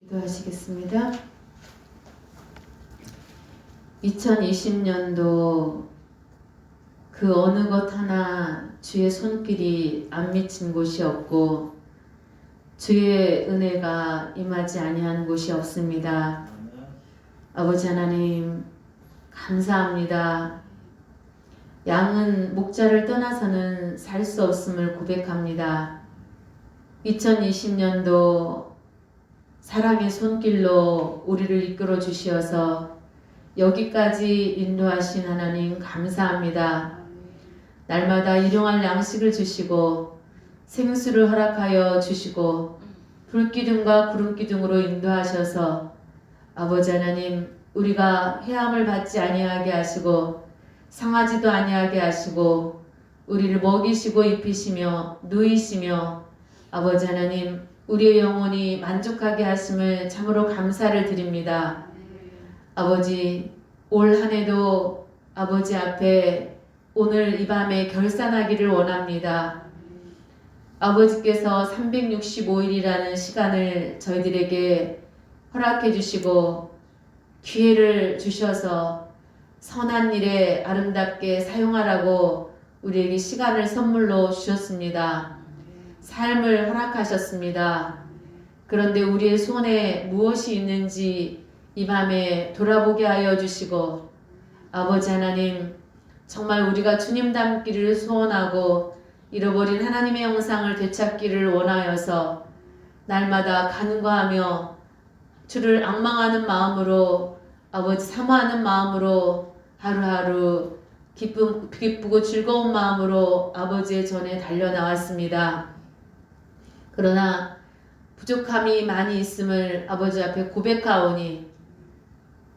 기도하시겠습니다. 2020년도 그 어느 것 하나 주의 손길이 안 미친 곳이 없고 주의 은혜가 임하지 아니한 곳이 없습니다. 아버지 하나님 감사합니다. 양은 목자를 떠나서는 살 수 없음을 고백합니다. 2020년도 사랑의 손길로 우리를 이끌어 주시어서 여기까지 인도하신 하나님 감사합니다. 날마다 일용할 양식을 주시고 생수를 허락하여 주시고 불기둥과 구름기둥으로 인도하셔서 아버지 하나님 우리가 해함을 받지 아니하게 하시고 상하지도 아니하게 하시고 우리를 먹이시고 입히시며 누이시며 아버지 하나님 우리의 영혼이 만족하게 하심을 참으로 감사를 드립니다. 아버지 올 한 해도 아버지 앞에 오늘 이 밤에 결산하기를 원합니다. 아버지께서 365일이라는 시간을 저희들에게 허락해 주시고 기회를 주셔서 선한 일에 아름답게 사용하라고 우리에게 시간을 선물로 주셨습니다. 삶을 허락하셨습니다. 그런데 우리의 손에 무엇이 있는지 이 밤에 돌아보게 하여 주시고 아버지 하나님 정말 우리가 주님 닮기를 소원하고 잃어버린 하나님의 영상을 되찾기를 원하여서 날마다 간구하며 주를 앙망하는 마음으로 아버지 사모하는 마음으로 하루하루 기쁘고 즐거운 마음으로 아버지의 전에 달려나왔습니다. 그러나 부족함이 많이 있음을 아버지 앞에 고백하오니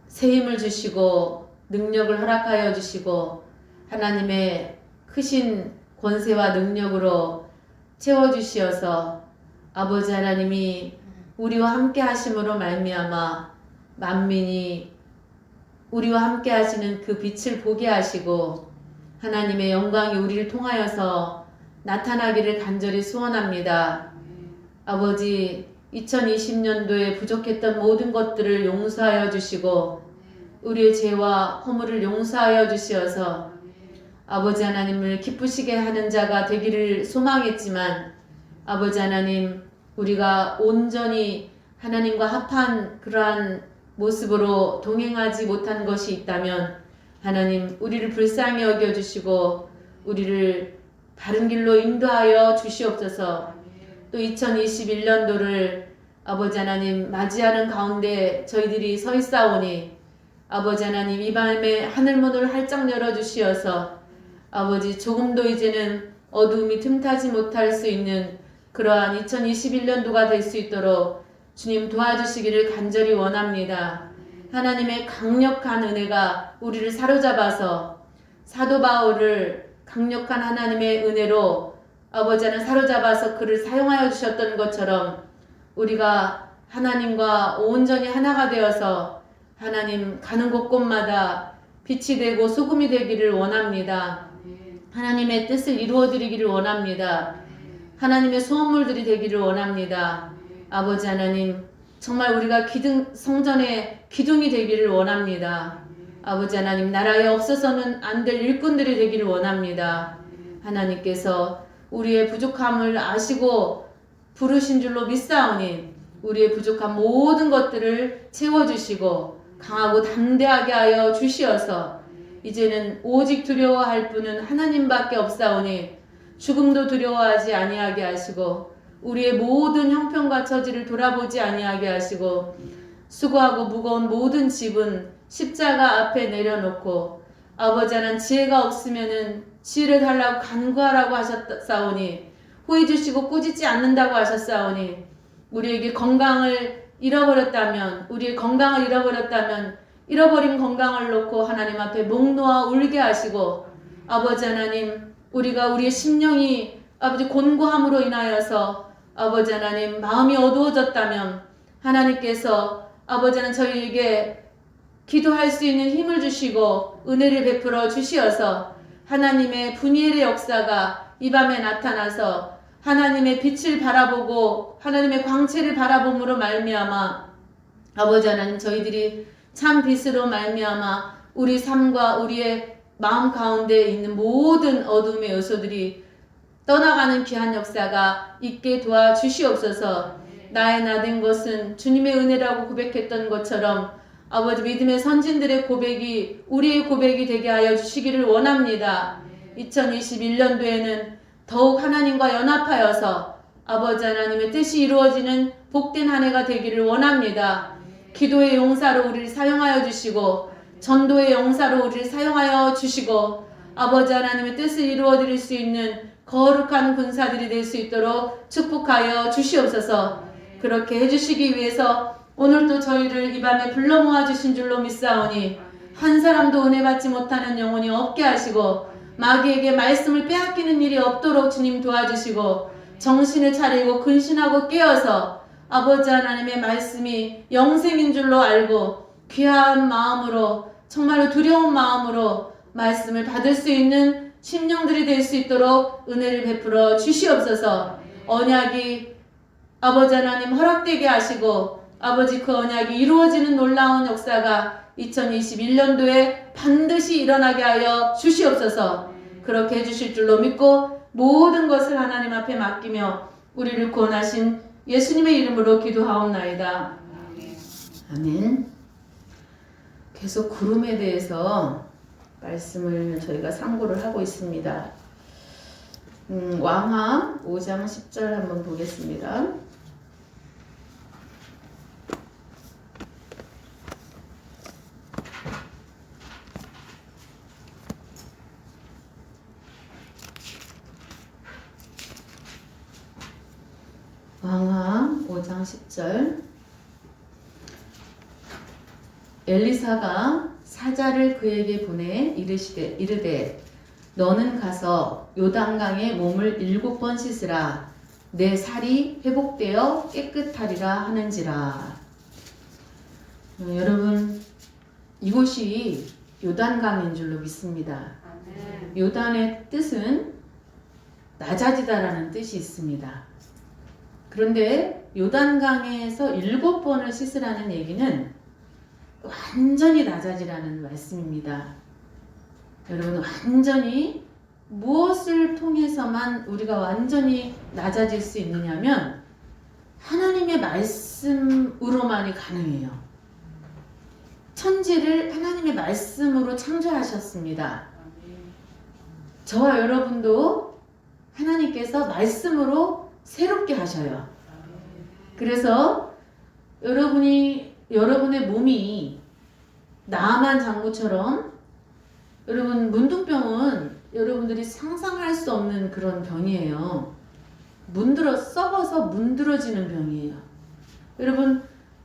새 힘을 주시고 능력을 허락하여 주시고 하나님의 크신 권세와 능력으로 채워주시어서 아버지 하나님이 우리와 함께 하심으로 말미암아 만민이 우리와 함께 하시는 그 빛을 보게 하시고 하나님의 영광이 우리를 통하여서 나타나기를 간절히 소원합니다. 아버지 2020년도에 부족했던 모든 것들을 용서하여 주시고 우리의 죄와 허물을 용서하여 주시어서 아버지 하나님을 기쁘시게 하는 자가 되기를 소망했지만 아버지 하나님 우리가 온전히 하나님과 합한 그러한 모습으로 동행하지 못한 것이 있다면 하나님 우리를 불쌍히 여겨주시고 우리를 바른 길로 인도하여 주시옵소서. 또 2021년도를 아버지 하나님 맞이하는 가운데 저희들이 서 있사오니 아버지 하나님 이 밤에 하늘문을 활짝 열어주시어서 아버지 조금도 이제는 어두움이 틈타지 못할 수 있는 그러한 2021년도가 될 수 있도록 주님 도와주시기를 간절히 원합니다. 하나님의 강력한 은혜가 우리를 사로잡아서 사도 바울을 강력한 하나님의 은혜로 아버지 하나님 사로잡아서 그를 사용하여 주셨던 것처럼 우리가 하나님과 온전히 하나가 되어서 하나님 가는 곳곳마다 빛이 되고 소금이 되기를 원합니다. 하나님의 뜻을 이루어드리기를 원합니다. 하나님의 소원물들이 되기를 원합니다. 아버지 하나님 정말 우리가 성전의 기둥이 되기를 원합니다. 아버지 하나님 나라에 없어서는 안 될 일꾼들이 되기를 원합니다. 하나님께서 우리의 부족함을 아시고 부르신 줄로 믿사오니 우리의 부족한 모든 것들을 채워주시고 강하고 담대하게 하여 주시어서 이제는 오직 두려워할 분은 하나님밖에 없사오니 죽음도 두려워하지 아니하게 하시고 우리의 모든 형편과 처지를 돌아보지 아니하게 하시고 수고하고 무거운 모든 집은 십자가 앞에 내려놓고 아버지 하나님 지혜가 없으면은 지혜를 달라고 간구하라고 하셨사오니 후회 주시고 꾸짖지 않는다고 하셨사오니 우리에게 건강을 잃어버렸다면 우리의 건강을 잃어버렸다면 잃어버린 건강을 놓고 하나님 앞에 목 놓아 울게 하시고 아버지 하나님 우리가 우리의 심령이 아버지 곤고함으로 인하여서 아버지 하나님 마음이 어두워졌다면 하나님께서 아버지 하나님 저희에게 기도할 수 있는 힘을 주시고 은혜를 베풀어 주시어서 하나님의 분이엘의 역사가 이 밤에 나타나서 하나님의 빛을 바라보고 하나님의 광채를 바라봄으로 말미암아 아버지 하나님, 저희들이 참 빛으로 말미암아 우리 삶과 우리의 마음 가운데 있는 모든 어둠의 요소들이 떠나가는 귀한 역사가 있게 도와주시옵소서. 나의 나된 것은 주님의 은혜라고 고백했던 것처럼 아버지, 믿음의 선진들의 고백이 우리의 고백이 되게 하여 주시기를 원합니다. 2021년도에는 더욱 하나님과 연합하여서 아버지 하나님의 뜻이 이루어지는 복된 한 해가 되기를 원합니다. 기도의 용사로 우리를 사용하여 주시고 전도의 용사로 우리를 사용하여 주시고 아버지 하나님의 뜻을 이루어 드릴 수 있는 거룩한 군사들이 될 수 있도록 축복하여 주시옵소서. 그렇게 해주시기 위해서 오늘도 저희를 이 밤에 불러 모아주신 줄로 믿사오니 한 사람도 은혜 받지 못하는 영혼이 없게 하시고 마귀에게 말씀을 빼앗기는 일이 없도록 주님 도와주시고 정신을 차리고 근신하고 깨어서 아버지 하나님의 말씀이 영생인 줄로 알고 귀한 마음으로 정말로 두려운 마음으로 말씀을 받을 수 있는 심령들이 될 수 있도록 은혜를 베풀어 주시옵소서. 언약이 아버지 하나님 허락되게 하시고 아버지 그 언약이 이루어지는 놀라운 역사가 2021년도에 반드시 일어나게 하여 주시옵소서. 그렇게 해주실 줄로 믿고 모든 것을 하나님 앞에 맡기며 우리를 구원하신 예수님의 이름으로 기도하옵나이다. 아멘. 계속 구름에 대해서 말씀을 저희가 상고를 하고 있습니다. 왕하 5장 10절 한번 보겠습니다. 왕하 5장 10절. 엘리사가 사자를 그에게 보내 이르되 너는 가서 요단강에 몸을 7번 씻으라. 내 살이 회복되어 깨끗하리라 하는지라. 여러분, 이곳이 요단강인 줄로 믿습니다. 요단의 뜻은 낮아지다라는 뜻이 있습니다. 그런데 요단강에서 7번을 씻으라는 얘기는 완전히 낮아지라는 말씀입니다. 여러분, 완전히 무엇을 통해서만 우리가 완전히 낮아질 수 있느냐면 하나님의 말씀으로만이 가능해요. 천지를 하나님의 말씀으로 창조하셨습니다. 저와 여러분도 하나님께서 말씀으로 새롭게 하셔요. 그래서 여러분의 몸이 나만 장구처럼, 여러분 문둥병은 여러분들이 상상할 수 없는 그런 병이에요. 썩어서 문드러지는 병이에요. 여러분,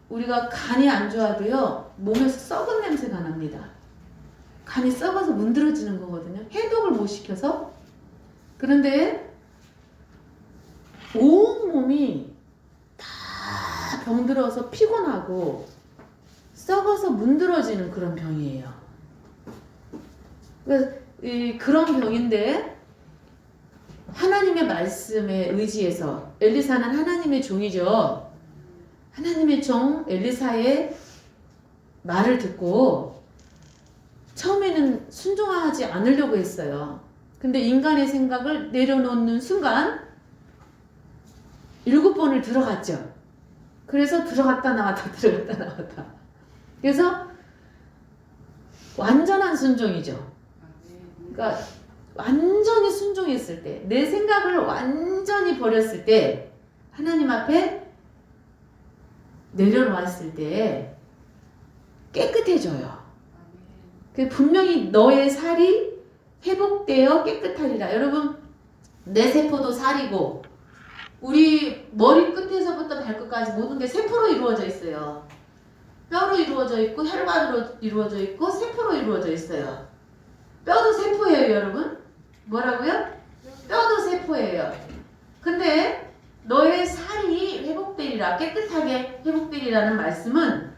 우리가 간이 안 좋아도요, 몸에서 썩은 냄새가 납니다. 간이 썩어서 문드러지는 거거든요. 해독을 못 시켜서. 그런데 온 몸이 다 병들어서 피곤하고 썩어서 문드러지는 그런 병이에요. 그런 병인데 하나님의 말씀에 의지해서, 엘리사는 하나님의 종이죠. 하나님의 종 엘리사의 말을 듣고 처음에는 순종하지 않으려고 했어요. 근데 인간의 생각을 내려놓는 순간 7번을 들어갔죠. 그래서 들어갔다 나왔다 들어갔다 나왔다. 그래서 완전한 순종이죠. 그러니까 완전히 순종했을 때, 내 생각을 완전히 버렸을 때, 하나님 앞에 내려놓았을 때 깨끗해져요. 분명히 너의 살이 회복되어 깨끗하리라. 여러분, 내 세포도 살이고 우리 머리 끝에서부터 발끝까지 모든 게 세포로 이루어져 있어요. 뼈로 이루어져 있고 혈관으로 이루어져 있고 세포로 이루어져 있어요. 뼈도 세포예요, 여러분. 뭐라고요? 뼈도 세포예요. 근데 너의 살이 회복되리라, 깨끗하게 회복되리라는 말씀은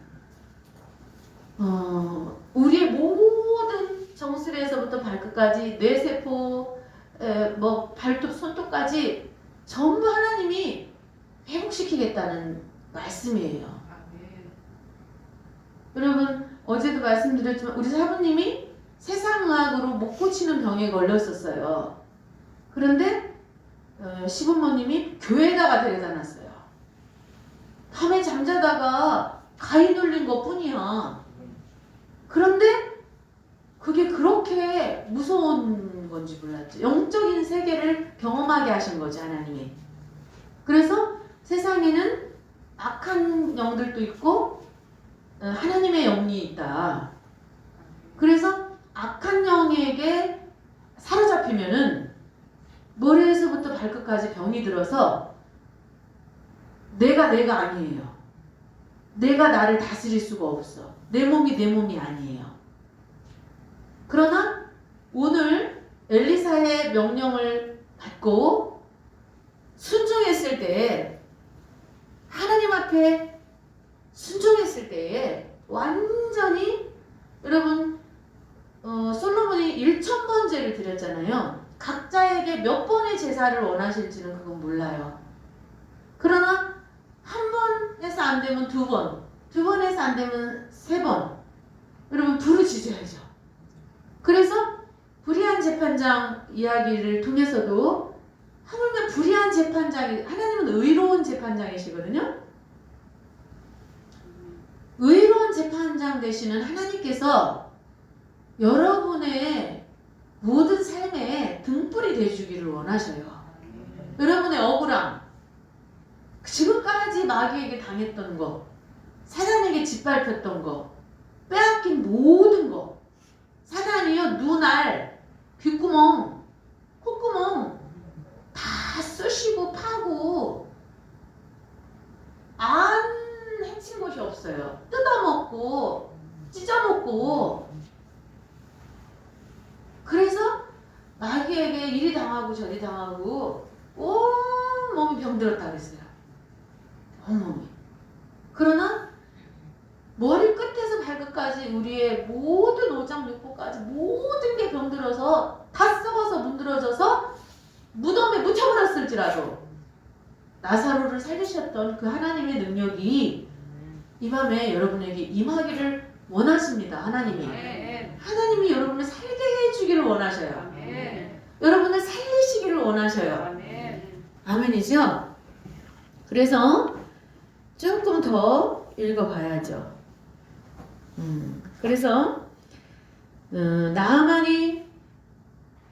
우리의 모든 정수리에서부터 발끝까지 뇌세포, 발톱, 손톱까지 전부 하나님이 회복시키겠다는 말씀이에요. 말씀드렸지만 우리 사부님이 세상의학으로 못 고치는 병에 걸렸었어요. 그런데 시부모님이 교회에다가 데려다 놨어요. 밤에 잠자다가 가위 눌린 것 뿐이야. 그런데 그게 그렇게 무서운 건지 몰랐죠. 영적인 세계를 경험하게 하신 거지, 하나님이. 그래서 세상에는 악한 영들도 있고 하나님의 영이 있다. 그래서 악한 영에게 사로잡히면은 머리에서부터 발끝까지 병이 들어서 내가 아니에요. 내가 나를 다스릴 수가 없어. 내 몸이 내 몸이 아니에요. 그러나 오늘 엘리사의 명령을 받고 순종했을 때, 하나님 앞에 순종했을 때에 완전히, 여러분 솔로몬이 1000번제를 드렸잖아요. 각자에게 몇 번의 제사를 원하실지는 그건 몰라요. 그러나 한 번 해서 안 되면 2번, 2번 해서 안 되면 3번, 여러분 부르짖어야죠. 그래서 불의한 재판장 이야기를 통해서도 하물며 불의한 재판장이, 하나님은 의로운 재판장이시거든요. 의로운 재판장 되시는 하나님께서 여러분의 모든 삶에 등불이 되주기를 원하셔요. 여러분의 억울함, 지금까지 마귀에게 당했던 거, 사단에게 짓밟혔던 거, 빼앗긴 모든 거, 사단이요 눈, 알, 귓구멍, 콧구멍 다 쑤시고 파고 안 해친 것이 없어요. 뜯어먹고 찢어먹고. 그래서 마귀에게 이리 당하고 저리 당하고 온 몸이 병들었다 그랬어요. 온 몸이. 그러나 머리 끝에서 발끝까지 우리의 모든 오장육부까지 모든 게 병들어서 다 썩어서 문드러져서 무덤에 묻혀버렸을지라도 나사로를 살리셨던 그 하나님의 능력이 이 밤에 여러분에게 임하기를 원하십니다. 하나님이. 하나님이 여러분을 살게 해주기를 원하셔요. 여러분을 살리시기를 원하셔요. 아멘이죠? 그래서 조금 더 읽어봐야죠. 그래서 나아만이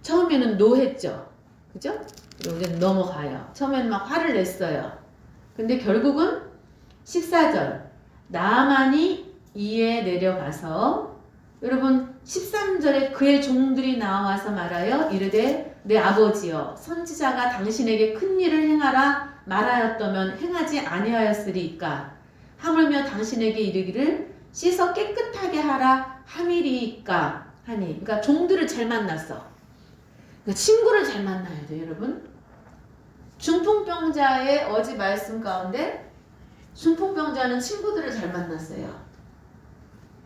처음에는 노했죠. 그죠? 우리는 넘어가요. 처음에는 막 화를 냈어요. 근데 결국은 14절 나아만이 이에 내려가서, 여러분 13절에 그의 종들이 나와서 말하여 이르되 내 아버지여 선지자가 당신에게 큰 일을 행하라 말하였다면 행하지 아니하였으리이까 하물며 당신에게 이르기를 씻어 깨끗하게 하라 함이리이까 하니. 그러니까 종들을 잘 만났어. 그러니까 친구를 잘 만나야 돼요, 여러분. 중풍병자의 어제 말씀 가운데 중풍병자는 친구들을 잘 만났어요.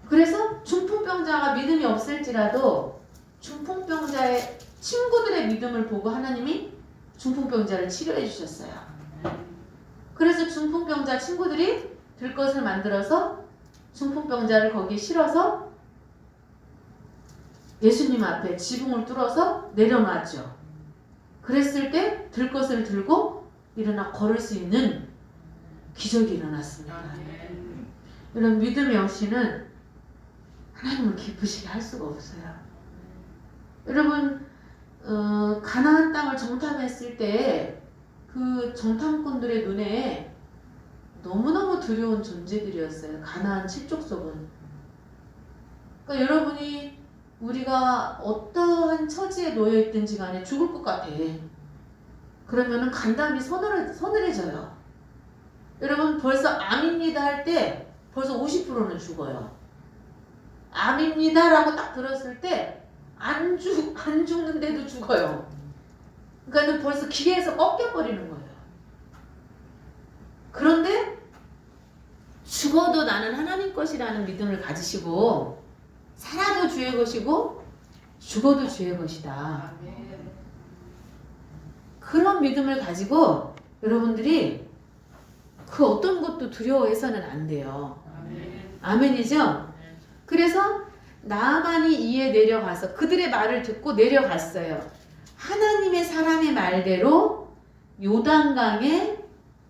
그래서 중풍병자가 믿음이 없을지라도 중풍병자의 친구들의 믿음을 보고 하나님이 중풍병자를 치료해 주셨어요. 그래서 중풍병자 친구들이 들것을 만들어서 중풍병자를 거기에 실어서 예수님 앞에 지붕을 뚫어서 내려놨죠. 그랬을 때 들것을 들고 일어나 걸을 수 있는 기적이 일어났습니다. 이런 믿음의 여신은 하나님을 기쁘시게 할 수가 없어요. 여러분 가나안 땅을 정탐했을 때 그 정탐꾼들의 눈에 너무너무 두려운 존재들이었어요. 가나안 7족속은. 그러니까 여러분이 우리가 어떠한 처지에 놓여있든지 간에 죽을 것 같아. 그러면은 간담이 서늘해져요. 여러분 벌써 암입니다 할 때 벌써 50%는 죽어요. 암입니다 라고 딱 들었을 때 안 죽는데도 죽어요. 그러니까 벌써 기계에서 꺾여버리는 거예요. 그런데 죽어도 나는 하나님 것이라는 믿음을 가지시고, 살아도 주의 것이고 죽어도 주의 것이다. 그런 믿음을 가지고 여러분들이 그 어떤 것도 두려워해서는 안 돼요. 아멘이죠? 그래서 나만이 이에 내려가서 그들의 말을 듣고 내려갔어요. 하나님의 사람의 말대로 요단강에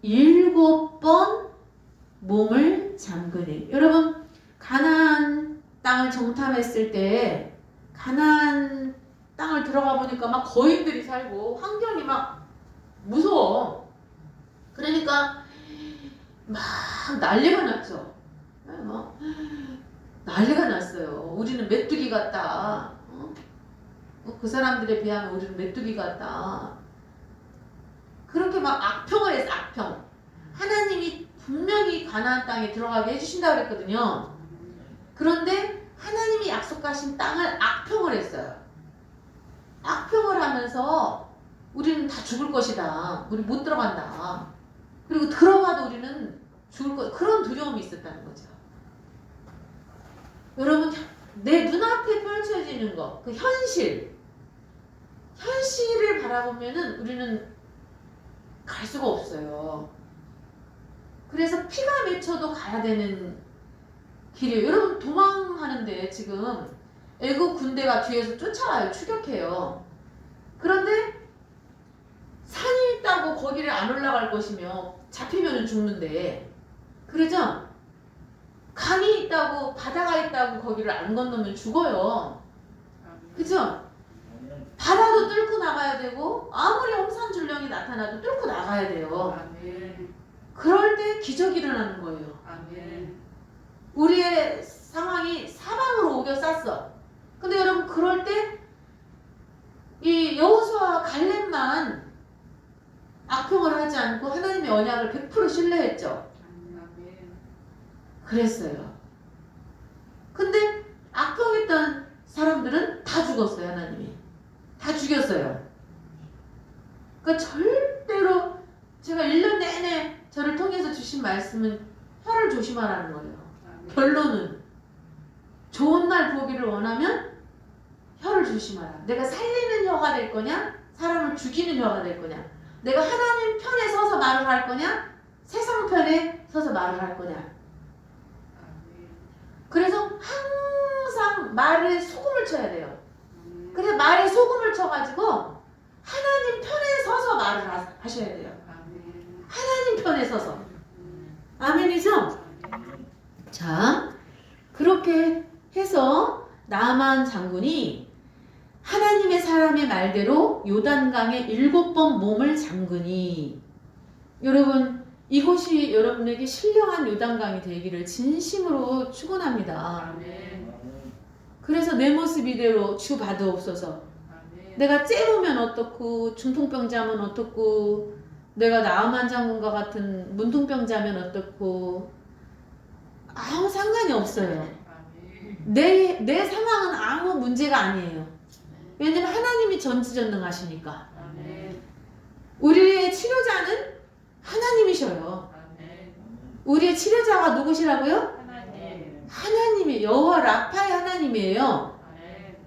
7번 몸을 잠그니. 여러분, 가나안 땅을 정탐했을 때 가나안 땅을 들어가 보니까 막 거인들이 살고 환경이 막 무서워. 그러니까 막 난리가 났죠. 막 난리가 났어요. 우리는 메뚜기 같다. 그 사람들에 비하면 우리는 메뚜기 같다. 그렇게 막 악평을 했어. 악평. 하나님이 분명히 가나안 땅에 들어가게 해주신다고 그랬거든요. 그런데 하나님이 약속하신 땅을 악평을 했어요. 악평을 하면서 우리는 다 죽을 것이다. 우리 못 들어간다. 그리고 들어가도 우리는 죽을 것, 그런 두려움이 있었다는 거죠. 여러분, 내 눈앞에 펼쳐지는 거, 그 현실을 바라보면은 우리는 갈 수가 없어요. 그래서 피가 맺혀도 가야 되는 길이에요. 여러분, 도망하는데 지금 애국 군대가 뒤에서 쫓아와요. 추격해요. 그런데 산이 있다고 거기를 안 올라갈 것이며 잡히면 죽는데, 그러죠? 강이 있다고, 바다가 있다고 거기를 안 건너면 죽어요. 그죠? 바다도 뚫고 나가야 되고 아무리 홍산줄령이 나타나도 뚫고 나가야 돼요. 그럴 때 기적이 일어나는 거예요. 우리의 상황이 사방으로 오겨쌌어. 근데 여러분, 그럴 때 이 여호수아와 갈렙만 악평을 하지 않고 하나님의 언약을 100% 신뢰했죠. 그랬어요. 근데 악평했던 사람들은 다 죽었어요. 하나님이 다 죽였어요. 그러니까 절대로 제가 1년 내내 저를 통해서 주신 말씀은 혀를 조심하라는 거예요. 결론은 좋은 날 보기를 원하면 혀를 조심하라. 내가 살리는 혀가 될 거냐, 사람을 죽이는 혀가 될 거냐, 내가 하나님 편에 서서 말을 할 거냐, 세상 편에 서서 말을 할 거냐. 그래서 항상 말에 소금을 쳐야 돼요. 그래서 말에 소금을 쳐가지고 하나님 편에 서서 말을 하셔야 돼요. 하나님 편에 서서. 아멘이죠? 자, 그렇게 해서 나만 장군이 하나님의 사람의 말대로 요단강에 7번 몸을 잠그니. 여러분, 이곳이 여러분에게 신령한 요단강이 되기를 진심으로 축원합니다. 그래서 내 모습 이대로 주 받으옵소서. 내가 째보면 어떻고, 중풍병자면 어떻고, 내가 나아만 장군과 같은 문둥병자면 어떻고, 아무 상관이 없어요. 내 상황은 아무 문제가 아니에요. 왜냐면 하나님이 전지전능하시니까. 우리의 치료자는 하나님이셔요. 우리의 치료자가 누구시라고요? 하나님이 여호와 라파의 하나님이에요.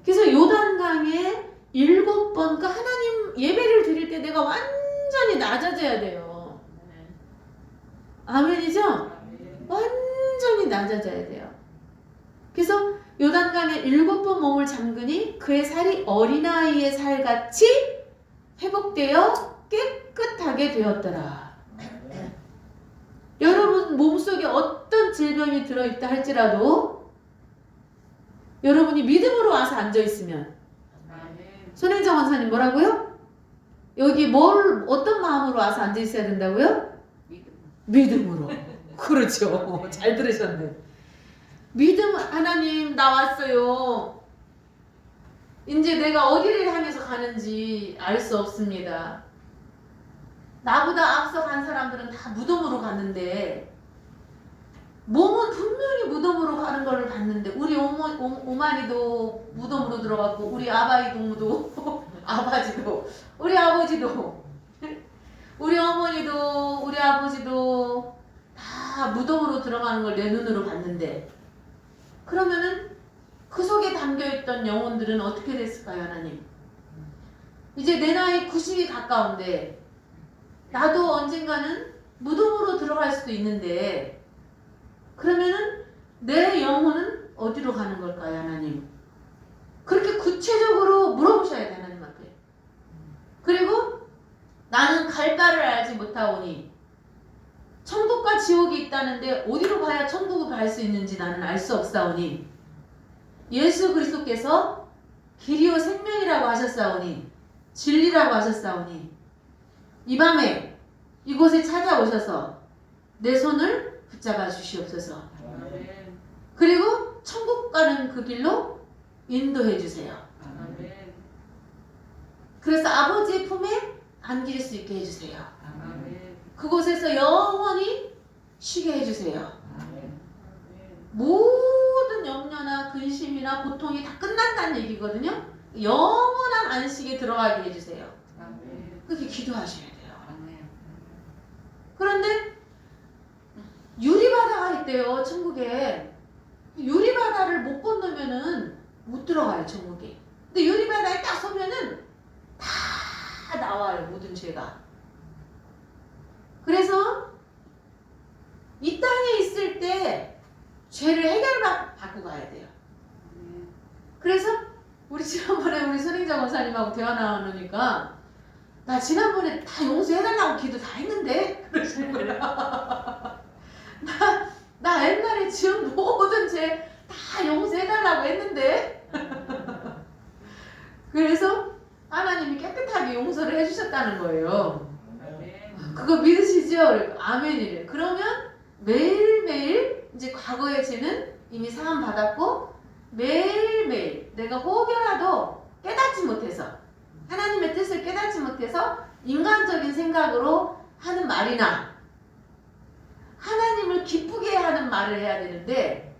그래서 요단강에 7번, 그러니까 하나님 예배를 드릴 때 내가 완전히 낮아져야 돼요. 아멘이죠? 완전히 낮아져야 돼요. 그래서 요단강에 7번 몸을 잠그니 그의 살이 어린아이의 살같이 회복되어 깨끗하게 되었더라. 여러분 몸속에 어떤 질병이 들어있다 할지라도 여러분이 믿음으로 와서 앉아있으면, 손혜정 원사님 뭐라고요? 여기 어떤 마음으로 와서 앉아있어야 된다고요? 믿음으로. 그렇죠. 잘 들으셨네. 믿음. 하나님 나 왔어요. 이제 내가 어디를 향해서 가는지 알 수 없습니다. 나보다 앞서 간 사람들은 다 무덤으로 갔는데 몸은 분명히 무덤으로 가는 걸 봤는데 우리 오마니도 무덤으로 들어갔고 우리 아바이 동무도 아바지도 우리 아버지도 우리 어머니도 우리 아버지도 다 무덤으로 들어가는 걸 내 눈으로 봤는데, 그러면은 그 속에 담겨있던 영혼들은 어떻게 됐을까요? 하나님, 이제 내 나이 90이 가까운데 나도 언젠가는 무덤으로 들어갈 수도 있는데, 그러면은 내 영혼은 어디로 가는 걸까요, 하나님? 그렇게 구체적으로 물어보셔야 돼, 하나님 앞에. 그리고 나는 갈 바를 알지 못하오니, 천국과 지옥이 있다는데 어디로 가야 천국을 갈 수 있는지 나는 알 수 없사오니, 예수 그리스도께서 길이요 생명이라고 하셨사오니, 진리라고 하셨사오니, 이 밤에 이곳에 찾아오셔서 내 손을 붙잡아 주시옵소서. 그리고 천국 가는 그 길로 인도해 주세요. 그래서 아버지의 품에 안길 수 있게 해주세요. 그곳에서 영원히 쉬게 해주세요. 모든 염려나 근심이나 고통이 다 끝난다는 얘기거든요. 영원한 안식에 들어가게 해주세요. 그렇게 기도하셔야 돼요. 그런데 유리바다가 있대요, 천국에. 유리바다를 못 건너면은 못 들어가요, 천국에. 근데 유리바다에 딱 서면은 다 나와요, 모든 죄가. 그래서 이 땅에 있을 때 죄를 해결받고 가야 돼요. 그래서 우리 지난번에 우리 손행자 권사님하고 대화 나누니까 나 지난번에 다 용서해달라고 기도 다 했는데 그러시는 거야. 나 옛날에 지은 모든 죄 다 용서해달라고 했는데 그래서 하나님이 깨끗하게 용서를 해주셨다는 거예요. 그거 믿으시죠? 아멘이래. 그러면 매일매일 이제 과거의 죄는 이미 사함 받았고 매일매일 내가 혹여라도 깨닫지 못해서 하나님의 뜻을 깨닫지 못해서 인간적인 생각으로 하는 말이나 하나님을 기쁘게 하는 말을 해야 되는데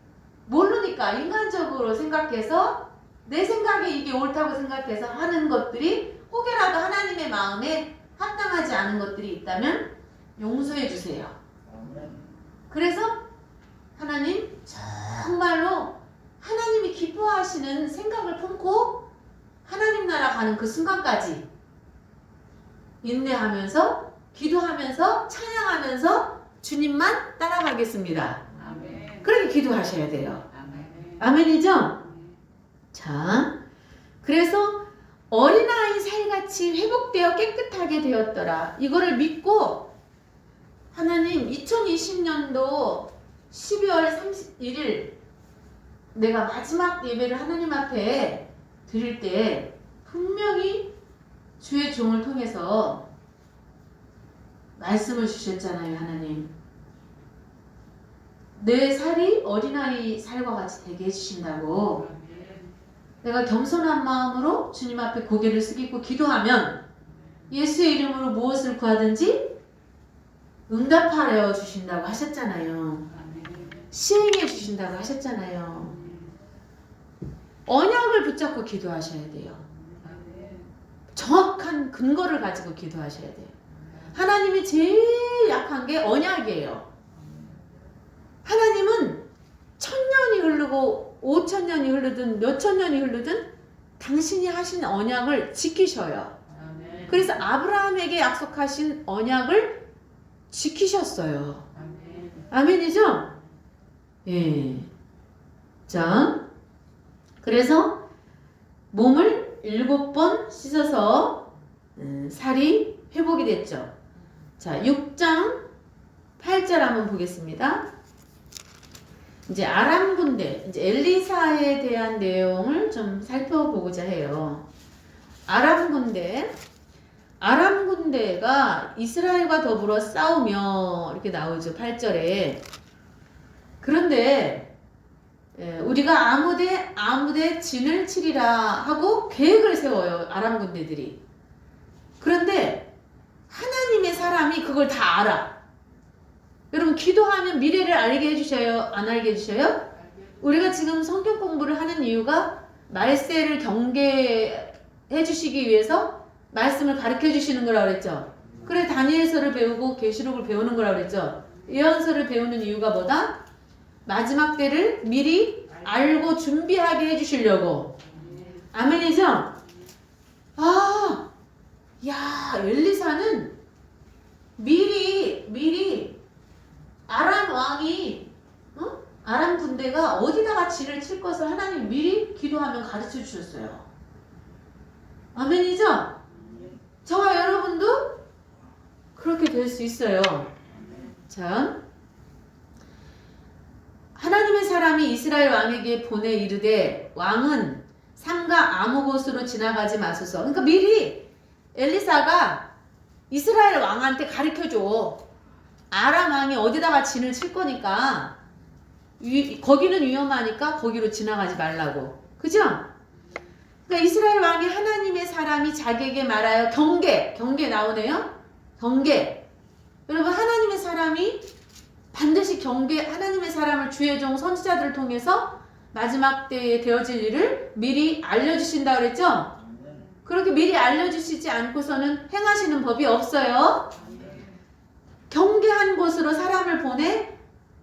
모르니까 인간적으로 생각해서 내 생각에 이게 옳다고 생각해서 하는 것들이 혹여라도 하나님의 마음에 합당하지 않은 것들이 있다면 용서해 주세요. 그래서 하나님 정말로 하나님이 기뻐하시는 생각을 품고 하나님 나라 가는 그 순간까지 인내하면서 기도하면서 찬양하면서 주님만 따라가겠습니다. 그렇게 기도하셔야 돼요. 아멘이죠? 자, 그래서 어린아이 살같이 회복되어 깨끗하게 되었더라. 이거를 믿고 하나님 2020년도 12월 31일 내가 마지막 예배를 하나님 앞에 드릴 때 분명히 주의 종을 통해서 말씀을 주셨잖아요. 하나님 내 살이 어린아이 살과 같이 되게 해주신다고. 내가 겸손한 마음으로 주님 앞에 고개를 숙이고 기도하면 예수의 이름으로 무엇을 구하든지 응답하여 주신다고 하셨잖아요. 시행해 주신다고 하셨잖아요. 언약을 붙잡고 기도하셔야 돼요. 정확한 근거를 가지고 기도하셔야 돼요. 하나님이 제일 약한 게 언약이에요. 하나님은 1000년이 흐르고 5000년이 흐르든 몇천 년이 흐르든 당신이 하신 언약을 지키셔요. 그래서 아브라함에게 약속하신 언약을 지키셨어요. 아멘이죠? 예. 자, 그래서 몸을 7번 씻어서 살이 회복이 됐죠. 자, 6장 8절 한번 보겠습니다. 이제 아람 군대, 이제 엘리사에 대한 내용을 좀 살펴보고자 해요. 아람 군대가 이스라엘과 더불어 싸우며 이렇게 나오죠. 8절에. 그런데 우리가 아무데 진을 치리라 하고 계획을 세워요. 아람 군대들이. 그런데 하나님의 사람이 그걸 다 알아. 여러분 기도하면 미래를 알게 해주셔요? 안 알게 해주셔요? 우리가 지금 성경 공부를 하는 이유가 말세를 경계해 주시기 위해서 말씀을 가르쳐 주시는 거라고 그랬죠. 그래 다니엘서를 배우고 계시록을 배우는 거라고 그랬죠. 예언서를 배우는 이유가 뭐다? 마지막 때를 미리 알고 준비하게 해주시려고. 아멘이죠? 야 엘리사는 미리 아람 왕이 아람 군대가 어디다가 진을 칠 것을 하나님 미리 기도하면 가르쳐 주셨어요. 아멘이죠? 저와 여러분도 그렇게 될 수 있어요. 자, 하나님의 사람이 이스라엘 왕에게 보내 이르되 왕은 삼가 아무 곳으로 지나가지 마소서. 그러니까 미리 엘리사가 이스라엘 왕한테 가르쳐줘. 아람 왕이 어디다가 진을 칠 거니까 거기는 위험하니까 거기로 지나가지 말라고. 그죠? 그러니까 이스라엘 왕이 하나님의 사람이 자기에게 말하여 경계 나오네요. 경계. 여러분 하나님의 사람이 반드시 하나님의 사람을 주의 종 선지자들을 통해서 마지막 때에 되어질 일을 미리 알려주신다 그랬죠? 그렇게 미리 알려주시지 않고서는 행하시는 법이 없어요. 경계한 곳으로 사람을 보내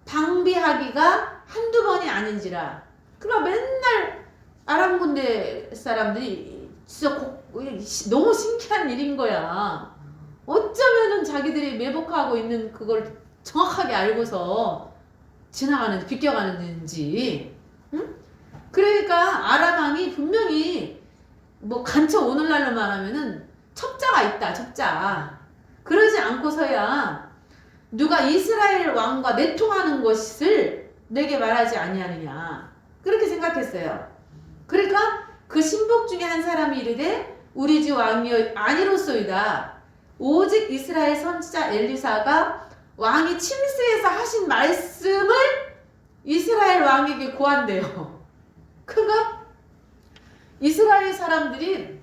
방비하기가 한두 번이 아닌지라. 그러니까 맨날 아람 군대 사람들이 진짜 너무 신기한 일인 거야. 어쩌면은 자기들이 매복하고 있는 그걸 정확하게 알고서 비껴가는지. 응? 그러니까 아람 왕이 분명히 뭐 간첩 오늘날로 말하면은 첩자가 있다. 첩자. 그러지 않고서야 누가 이스라엘 왕과 내통하는 것을 내게 말하지 아니하느냐. 그렇게 생각했어요. 그러니까 그 신복 중에 한 사람이 이르되 우리 주 왕이 아니로소이다. 오직 이스라엘 선지자 엘리사가 왕이 침례에서 하신 말씀을 이스라엘 왕에게 고한대요. 그러니까 이스라엘 사람들이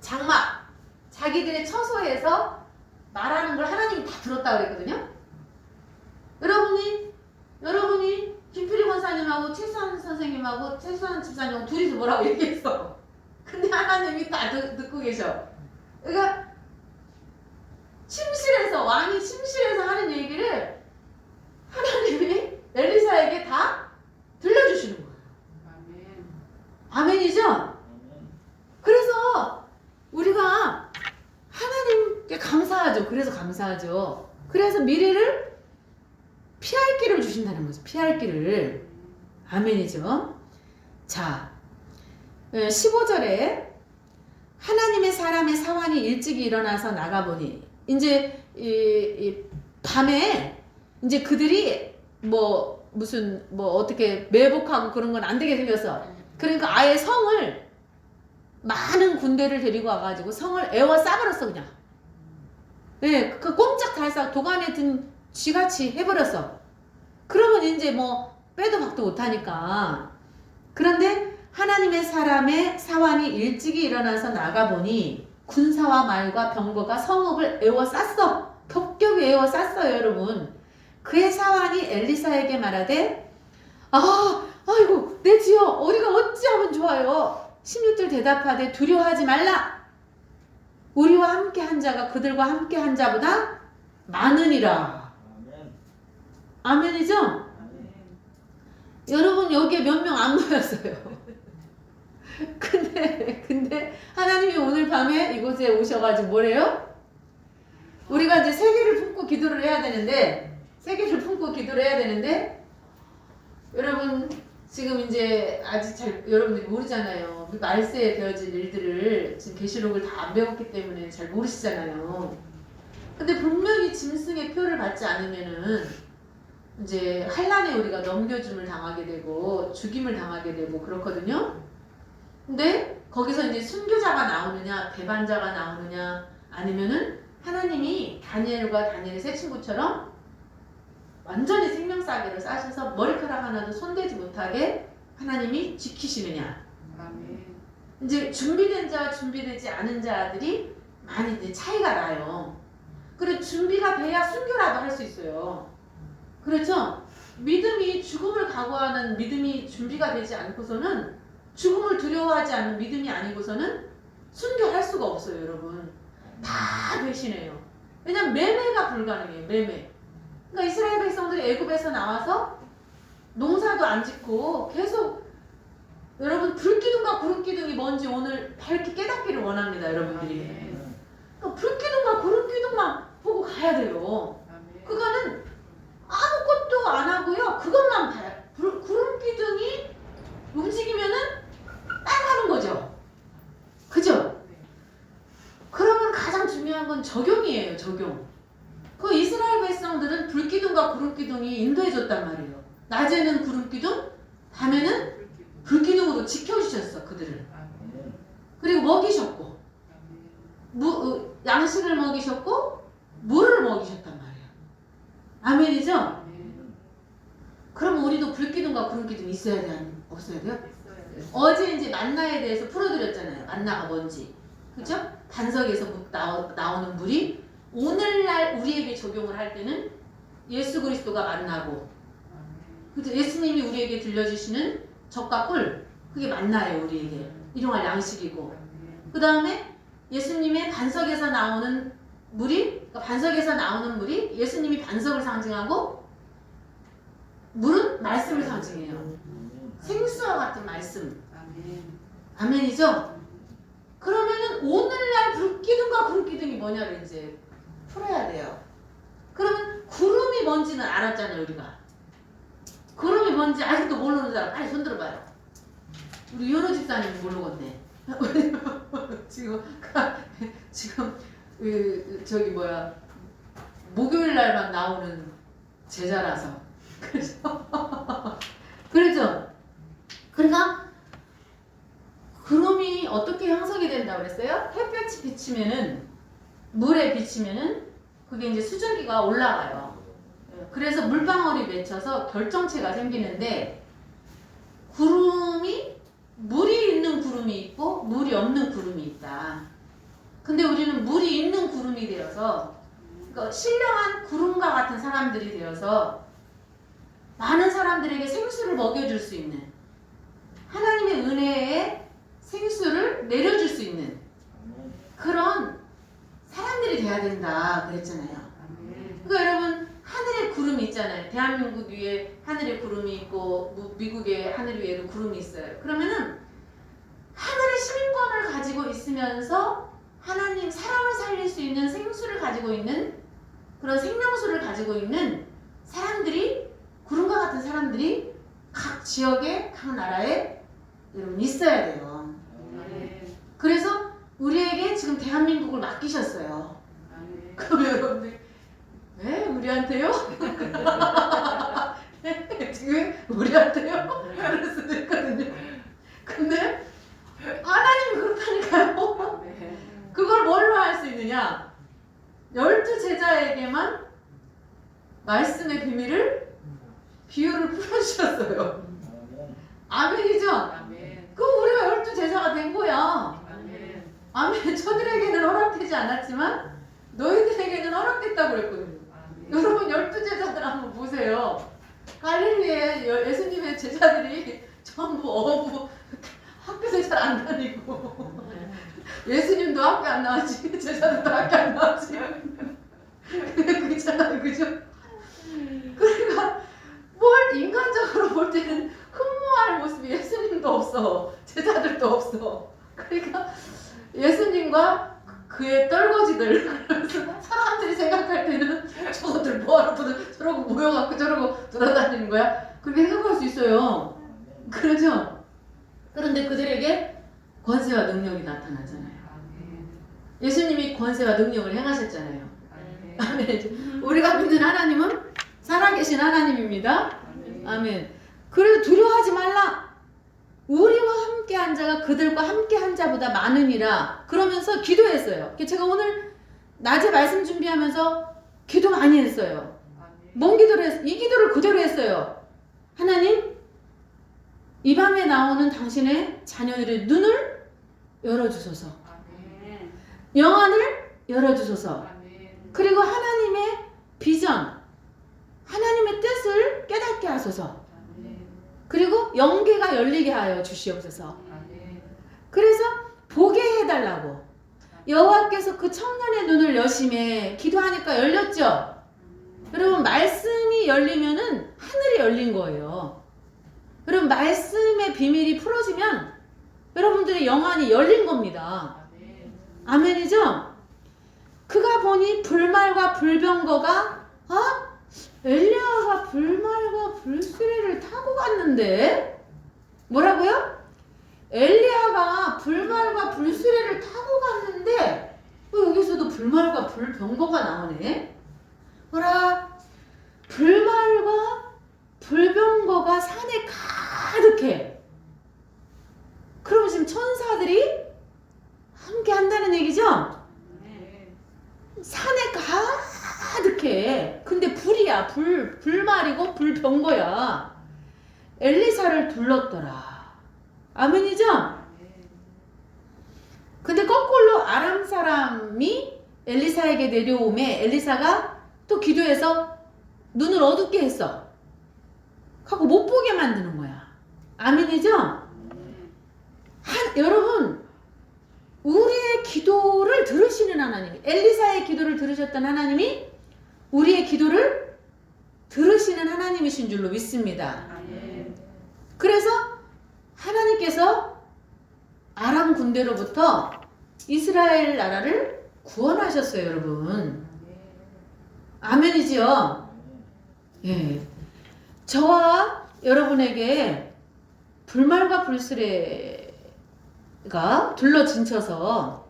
장막 자기들의 처소에서 말하는 걸 하나님이 다 들었다 그랬거든요. 여러분이 김필희 권사님하고 최수환 선생님하고 최수환 집사님하고 둘이서 뭐라고 얘기했어. 근데 하나님이 다 듣고 계셔. 그러니까 왕이 침실에서 하는 얘기를 하나님이 엘리사에게 다 들려주시는 거예요. 아멘. 아멘이죠? 그래서 우리가 하나님께 감사하죠. 그래서 미래를 피할 길을 주신다는 거죠. 피할 길을. 아멘이죠? 자, 15절에 하나님의 사람의 사환이 일찍이 일어나서 나가보니 이제 이 밤에 이제 그들이 무슨 어떻게 매복하고 그런 건 안 되게 생겼어. 그러니까 아예 성을 많은 군대를 데리고 와가지고 성을 에워싸버렸어 그냥. 네, 그 꼼짝달싹 도간에 든 쥐같이 해버렸어. 그러면 이제 빼도 박도 못하니까. 그런데 하나님의 사람의 사환이 일찍이 일어나서 나가보니 군사와 말과 병거가 성읍을 에워쌌어. 겹겹이 에워쌌어요 여러분. 그의 사환이 엘리사에게 말하되 아이고 내 지어 어디가 어찌하면 좋아요. 16절 대답하되 두려워하지 말라. 우리와 함께 한 자가 그들과 함께 한 자보다 많으니라. 아멘이죠? 아멘. 여러분 여기에 몇 명 안 모였어요. 근데 하나님이 오늘 밤에 이곳에 오셔가지고 뭐래요? 우리가 이제 세계를 품고 기도를 해야 되는데 여러분 지금 이제 아직 여러분들이 모르잖아요. 말세에 되어질 일들을 지금 계시록을 다 안 배웠기 때문에 잘 모르시잖아요. 근데 분명히 짐승의 표를 받지 않으면은 이제 환란에 우리가 넘겨줌을 당하게 되고 죽임을 당하게 되고 그렇거든요. 근데 거기서 이제 순교자가 나오느냐 배반자가 나오느냐 아니면은 하나님이 다니엘의 세 친구처럼 완전히 생명사계를 싸셔서 머리카락 하나도 손대지 못하게 하나님이 지키시느냐. 아멘. 이제 준비된 자와 준비되지 않은 자들이 많이 이제 차이가 나요. 그리고 준비가 돼야 순교라도 할 수 있어요. 그렇죠? 믿음이 죽음을 각오하는 믿음이 준비가 되지 않고서는 죽음을 두려워하지 않는 믿음이 아니고서는 순교할 수가 없어요, 여러분. 다 배신해요. 왜냐면 매매가 불가능해요, 매매. 그러니까 이스라엘 백성들이 애굽에서 나와서 농사도 안 짓고 계속 여러분 불기둥과 구름기둥이 뭔지 오늘 밝게 깨닫기를 원합니다, 여러분들이. 그러니까 불기둥과 구름기둥만 보고 가야 돼요. 그거는 아무것도 안 하고요. 그것만 봐요. 구름 기둥이 움직이면은 따라가는 거죠. 그죠? 그러면 가장 중요한 건 적용이에요. 적용. 그 이스라엘 백성들은 불기둥과 구름기둥이 인도해줬단 말이에요. 낮에는 구름기둥, 밤에는 불기둥으로 지켜주셨어. 그들을. 그리고 먹이셨고 양식을 먹이셨고 물을 먹이셨단 말이에요. 아멘이죠? 그럼 우리도 불기둥과 구름기둥 있어야 돼요? 없어야 돼요? 어제 이제 만나에 대해서 풀어드렸잖아요. 만나가 뭔지. 그죠? 반석에서 나오는 물이 오늘날 우리에게 적용을 할 때는 예수 그리스도가 만나고, 그죠? 예수님이 우리에게 들려주시는 젖과 꿀, 그게 만나예요. 우리에게 일용할 양식이고, 그 다음에 예수님의 반석에서 나오는 물이, 그러니까 반석에서 나오는 물이 예수님이 반석을 상징하고, 물은 말씀을 상징해요. 생수와 같은 말씀. 아멘이죠? 그러면은 오늘날 불기둥과 구름기둥이 뭐냐를 이제 풀어야 돼요. 그러면 구름이 뭔지는 알았잖아요, 우리가. 구름이 뭔지 아직도 모르는 사람 빨리 손 들어봐요. 우리 윤호 집사님 모르겠네. 지금 저기 뭐야, 목요일 날만 나오는 제자라서. 그렇죠? 그러니까 구름이 어떻게 형성이 된다고 그랬어요? 햇볕이 비치면은, 물에 비치면은 그게 이제 수증기가 올라가요. 그래서 물방울이 맺혀서 결정체가 생기는데, 구름이 물이 있는 구름이 있고 물이 없는 구름이 있다. 근데 우리는 물이 있는 구름이 되어서, 그러니까 신령한 구름과 같은 사람들이 되어서 많은 사람들에게 생수를 먹여줄 수 있는, 하나님의 은혜에 생수를 내려줄 수 있는 그런 사람들이 돼야 된다 그랬잖아요. 그러니까 여러분, 하늘에 구름이 있잖아요. 대한민국 위에 하늘에 구름이 있고 미국에 하늘 위에도 구름이 있어요. 그러면은 하늘의 시민권을 가지고 있으면서 하나님 사람을 살릴 수 있는 생수를 가지고 있는, 그런 생명수를 가지고 있는 사람들이, 구름과 같은 사람들이 각 지역에, 각 나라에 여러분 있어야 돼요. 그래서 우리에게 지금 대한민국을 맡기셨어요. 그럼 여러분들, 왜 우리한테요? 지금 우리한테요? 그럴 수도 있거든요. 근데 하나님이 그렇다니까요. 그걸 뭘로 할 수 있느냐? 12제자에게만 말씀의 비밀을, 비유를 풀어주셨어요. 아멘이죠? 그 우리가 12제자가 된 거야. 아멘. 저들에게는 허락되지 않았지만 너희들에게는 허락됐다고 그랬거든요. 여러분, 12제자들 한번 보세요. 갈릴리에 예수님의 제자들이 전부 어부, 학교도 잘 안 다니고, 예수님도 학교 안 나왔지, 제자들도 학교 안 나왔지. 그렇잖아요, 그죠? 그러니까 뭘 인간적으로 볼 때는 흠모할 모습이 예수님도 없어, 제자들도 없어. 그러니까 예수님과 그의 떨거지들, 그래서 사람들이 생각할 때는 저것들 뭐하러 저러고 모여갖고 저러고 돌아다니는 거야? 그렇게 생각할 수 있어요. 그렇죠? 그런데 그들에게 권세와 능력이 나타나잖아요. 예수님이 권세와 능력을 행하셨잖아요. 아멘. 우리가 믿는 하나님은 살아계신 하나님입니다. 아멘. 그래도 두려워하지 말라. 우리와 함께 한 자가 그들과 함께 한 자보다 많으니라. 그러면서 기도했어요. 제가 오늘 낮에 말씀 준비하면서 기도 많이 했어요. 뭔 기도를 했어요? 이 기도를 그대로 했어요. 하나님, 이 밤에 나오는 당신의 자녀들의 눈을 열어주소서. 영안을 열어주소서. 그리고 하나님의 비전, 하나님의 뜻을 깨닫게 하소서. 그리고 영계가 열리게 하여 주시옵소서. 그래서 보게 해달라고 여호와께서 그 청년의 눈을 여심해 기도하니까 열렸죠. 여러분, 말씀이 열리면은 하늘이 열린 거예요. 여러분, 말씀의 비밀이 풀어지면 여러분들의 영안이 열린 겁니다. 아멘이죠? 그가 보니 불말과 불병거가 엘리야가 불말과 불수레를 타고 갔는데 뭐라고요? 엘리야가 불말과 불수레를 타고 갔는데 여기서도 불말과 불병거가 나오네. 뭐라? 불말과 불병거가 산에 가득해. 그럼 지금 천사들이 함께 한다는 얘기죠? 산에 가득해. 근데 불이야. 불말이고 불병거야. 엘리사를 둘렀더라. 아멘이죠? 근데 거꾸로 아람 사람이 엘리사에게 내려오매 엘리사가 또 기도해서 눈을 어둡게 했어. 하고 못 보게 만드는 거야. 아멘이죠? 여러분, 우리의 기도를 들으시는 하나님, 엘리사의 기도를 들으셨던 하나님이 우리의 기도를 들으시는 하나님이신 줄로 믿습니다. 그래서 하나님께서 아람 군대로부터 이스라엘 나라를 구원하셨어요, 여러분. 아멘이지요? 예. 저와 여러분에게 불말과 불수레가 둘러진쳐서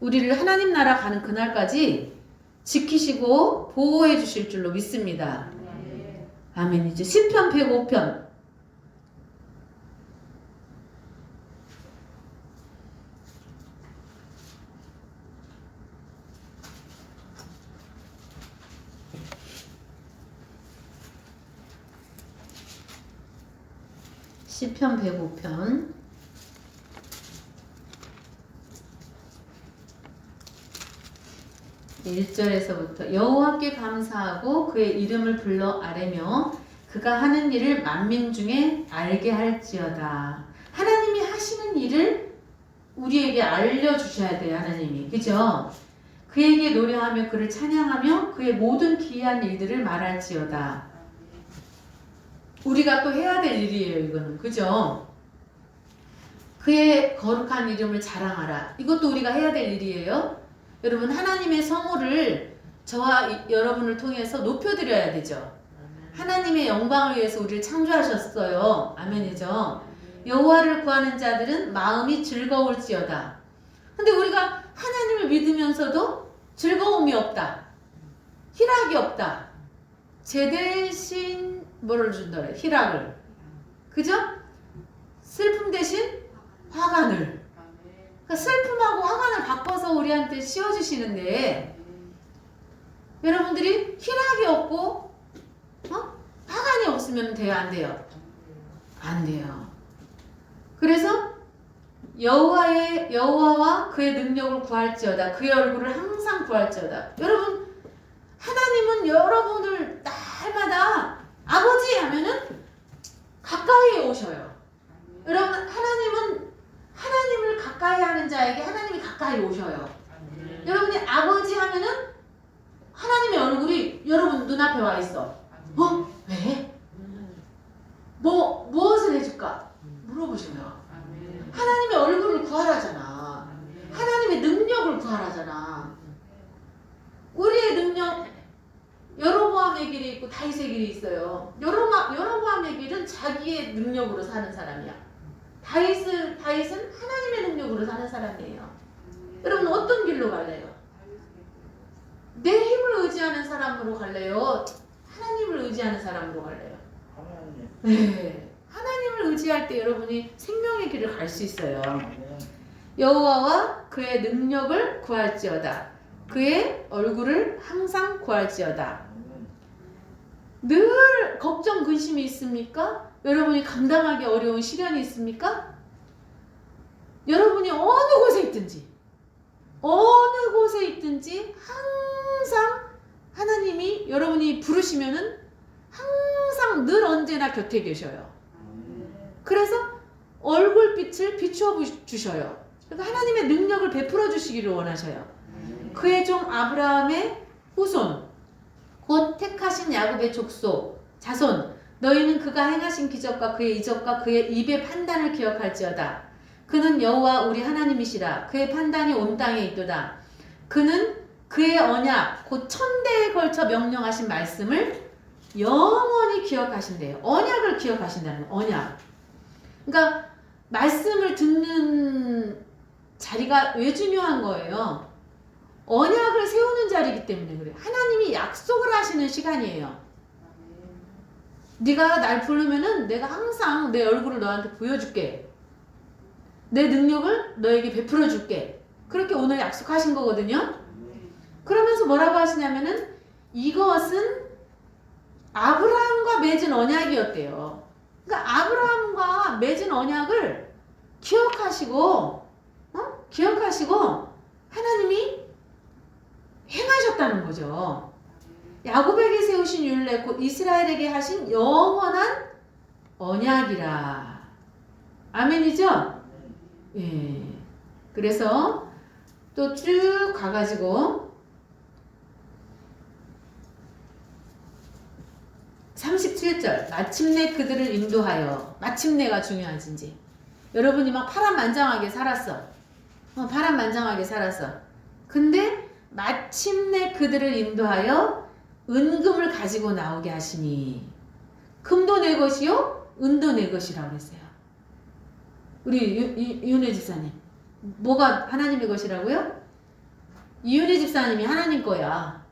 우리를 하나님 나라 가는 그날까지 지키시고 보호해 주실 줄로 믿습니다. 아멘이죠. 시편 105편. 시편 105편 1절에서부터 여호와께 감사하고 그의 이름을 불러 아뢰며 그가 하는 일을 만민 중에 알게 할지어다. 하나님이 하시는 일을 우리에게 알려주셔야 돼요. 하나님이. 그죠? 그에게 노래하며 그를 찬양하며 그의 모든 기이한 일들을 말할지어다. 우리가 또 해야 될 일이에요. 이거는. 그죠? 그의 거룩한 이름을 자랑하라. 이것도 우리가 해야 될 일이에요. 여러분, 하나님의 성호를 저와 여러분을 통해서 높여드려야 되죠. 하나님의 영광을 위해서 우리를 창조하셨어요. 아멘이죠. 여호와를 구하는 자들은 마음이 즐거울지어다. 근데 우리가 하나님을 믿으면서도 즐거움이 없다. 희락이 없다. 제 대신 뭐를 준다래? 희락을. 그죠? 슬픔 대신 화관을. 그러니까 슬픔하고 화관을 바꿔서 우리한테 씌워주시는데 여러분들이 희락이 없고 화관이 없으면 돼요? 안 돼요? 안 돼요. 그래서 여호와와 그의 능력을 구할지어다. 그의 얼굴을 항상 구할지어다. 여러분, 하나님은 여러분을 날마다 아버지 하면은 가까이에 오셔요. 여러분, 하나님을 가까이 하는 자에게 하나님이 가까이 오셔요. 여러분이 아버지 하면은 하나님의 얼굴이 여러분 눈앞에 와 있어. 왜? 무엇을 해줄까? 물어보셔요. 하나님의 얼굴을 구하라잖아. 하나님의 능력을 구하라잖아. 우리의 능력, 여로보암의 길이 있고 다윗의 길이 있어요. 여로보암의 길은 자기의 능력으로 사는 사람이야. 다윗은 하나님의 능력으로 사는 사람이에요. 여러분, 어떤 길로 갈래요? 내 힘을 의지하는 사람으로 갈래요? 하나님을 의지하는 사람으로 갈래요? 네. 하나님을 의지할 때 여러분이 생명의 길을 갈 수 있어요. 여호와와 그의 능력을 구할지어다. 그의 얼굴을 항상 구할지어다. 늘 걱정 근심이 있습니까? 여러분이 감당하기 어려운 시련이 있습니까? 여러분이 어느 곳에 있든지 항상 하나님이 여러분이 부르시면은 항상 늘 언제나 곁에 계셔요. 그래서 얼굴빛을 비추어 주셔요. 그러니까 하나님의 능력을 베풀어 주시기를 원하셔요. 그의 종 아브라함의 후손 곧 택하신 야곱의 족속 자손 너희는 그가 행하신 기적과 그의 이적과 그의 입의 판단을 기억할지어다. 그는 여호와 우리 하나님이시라. 그의 판단이 온 땅에 있도다. 그는 그의 언약 곧 천대에 걸쳐 명령하신 말씀을 영원히 기억하신대요. 언약을 기억하신다는 거예요. 언약. 그러니까 말씀을 듣는 자리가 왜 중요한 거예요? 언약을 세우는 자리이기 때문에 그래요. 하나님이 약속을 하시는 시간이에요. 네가 날 부르면은 내가 항상 내 얼굴을 너한테 보여줄게. 내 능력을 너에게 베풀어 줄게. 그렇게 오늘 약속하신 거거든요. 그러면서 뭐라고 하시냐면은 이것은 아브라함과 맺은 언약이었대요. 그러니까 아브라함과 맺은 언약을 기억하시고 기억하시고 하나님이 행하셨다는 거죠. 야곱에게 세우신 율례 곧 이스라엘에게 하신 영원한 언약이라. 아멘이죠? 예. 그래서 또 쭉 가가지고 37절 마침내 그들을 인도하여. 마침내가 중요하지 이제. 여러분이 막 파란만장하게 살았어. 파란만장하게 살았어. 근데 마침내 그들을 인도하여 은금을 가지고 나오게 하시니. 금도 내 것이요 은도 내 것이라고 했어요. 우리 이윤혜 집사님 뭐가 하나님의 것이라고요? 이윤혜 집사님이 하나님 거야.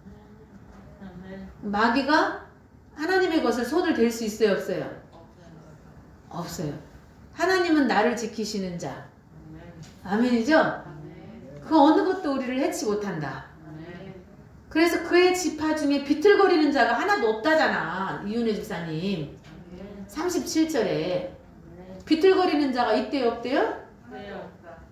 마귀가 하나님의 것을 손을 댈 수 있어요 없어요? 없어요. 하나님은 나를 지키시는 자. 아멘이죠? 그 어느 것도 우리를 해치 못한다. 그래서 그의 지파 중에 비틀거리는 자가 하나도 없다잖아. 이윤혜 집사님 37절에 비틀거리는 자가 있대요 없대요?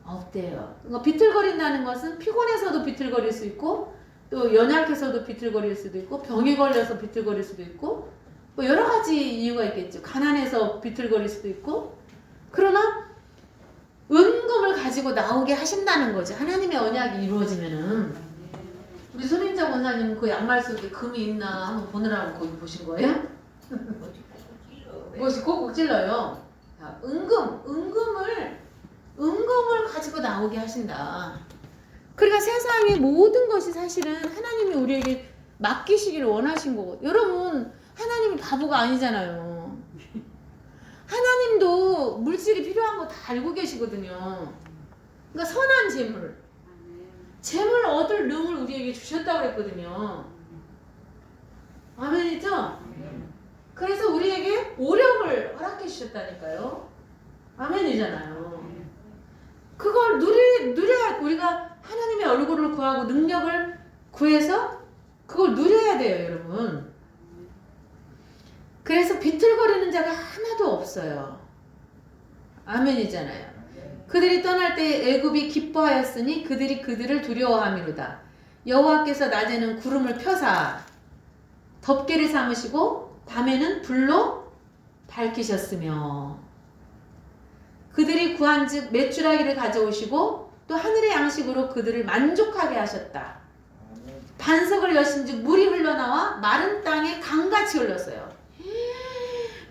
없대요. 그러니까 비틀거린다는 것은 피곤해서도 비틀거릴 수 있고 또 연약해서도 비틀거릴 수도 있고 병에 걸려서 비틀거릴 수도 있고 뭐 여러 가지 이유가 있겠죠. 가난해서 비틀거릴 수도 있고. 그러나 은금을 가지고 나오게 하신다는 거죠. 하나님의 언약이 이루어지면은. 우리 손인자 권사님 그 양말 속에 금이 있나 한번 보느라고 거기 보신 거예요? 뭐지 꼭꼭 찔러요. 자, 은금을 가지고 나오게 하신다. 그러니까 세상의 모든 것이 사실은 하나님이 우리에게 맡기시기를 원하신 거고. 여러분 하나님이 바보가 아니잖아요. 하나님도 물질이 필요한 거 다 알고 계시거든요. 그러니까 선한 재물 얻을 능을 우리에게 주셨다고 그랬거든요. 아멘이죠? 그래서 우리에게 오력을 허락해 주셨다니까요. 아멘이잖아요. 그걸 누려야 우리가 하나님의 얼굴을 구하고 능력을 구해서 그걸 누려야 돼요, 여러분. 그래서 비틀거리는 자가 하나도 없어요. 아멘이잖아요. 그들이 떠날 때 애굽이 기뻐하였으니 그들이 그들을 두려워함이로다. 여호와께서 낮에는 구름을 펴사 덮개를 삼으시고 밤에는 불로 밝히셨으며 그들이 구한즉 메추라기를 가져오시고 또 하늘의 양식으로 그들을 만족하게 하셨다. 반석을 여신즉 물이 흘러나와 마른 땅에 강같이 흘렀어요.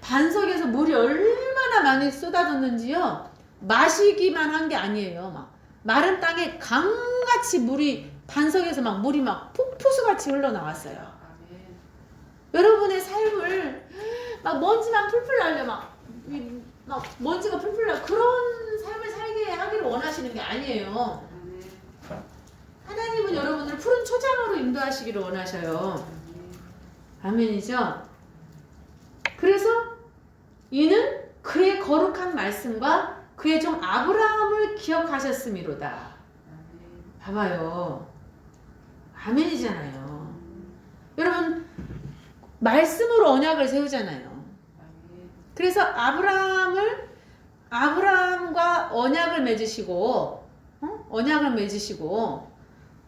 반석에서 물이 얼마나 많이 쏟아졌는지요. 마시기만 한 게 아니에요. 막 마른 땅에 강같이 물이 반석에서 막 물이 막 폭포수같이 흘러나왔어요. 여러분의 삶을 막 먼지만 풀풀 날려 막 먼지가 풀풀 나 그런 삶을 살게 하기를 원하시는 게 아니에요. 하나님은 여러분을 푸른 초장으로 인도하시기를 원하셔요. 아멘이죠? 그래서 이는 그의 거룩한 말씀과 그의 종 아브라함을 기억하셨음이로다. 봐봐요. 아멘이잖아요. 여러분 말씀으로 언약을 세우잖아요. 그래서 아브라함과 언약을 맺으시고 언약을 맺으시고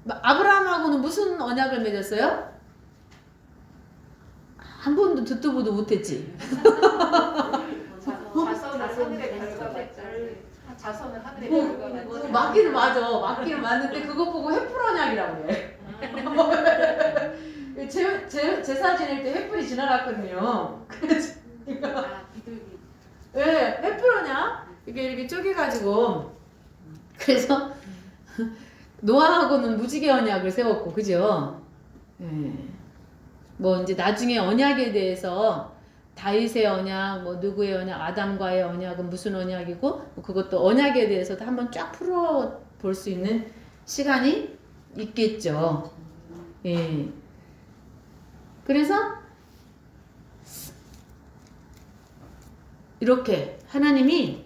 아브라함하고는 무슨 언약을 맺었어요? 한 번도 듣도 보도 못했지. 자손을 하늘에 별과 맞기는 맞아. 맞기는 맞는데 그거 보고 횃불 언약이라고 해. 제사 지낼 때 횃불이 지나갔거든요. 그래서 비둘기. 네, 횃불 언약 이렇게 쪼개가지고 그래서 노아하고는 무지개 언약을 세웠고 그죠? 네. 뭐 이제 나중에 언약에 대해서 다윗의 언약, 뭐 누구의 언약, 아담과의 언약은 무슨 언약이고 뭐 그것도 언약에 대해서도 한번 쫙 풀어 볼 수 있는 시간이 있겠죠. 예. 그래서 이렇게 하나님이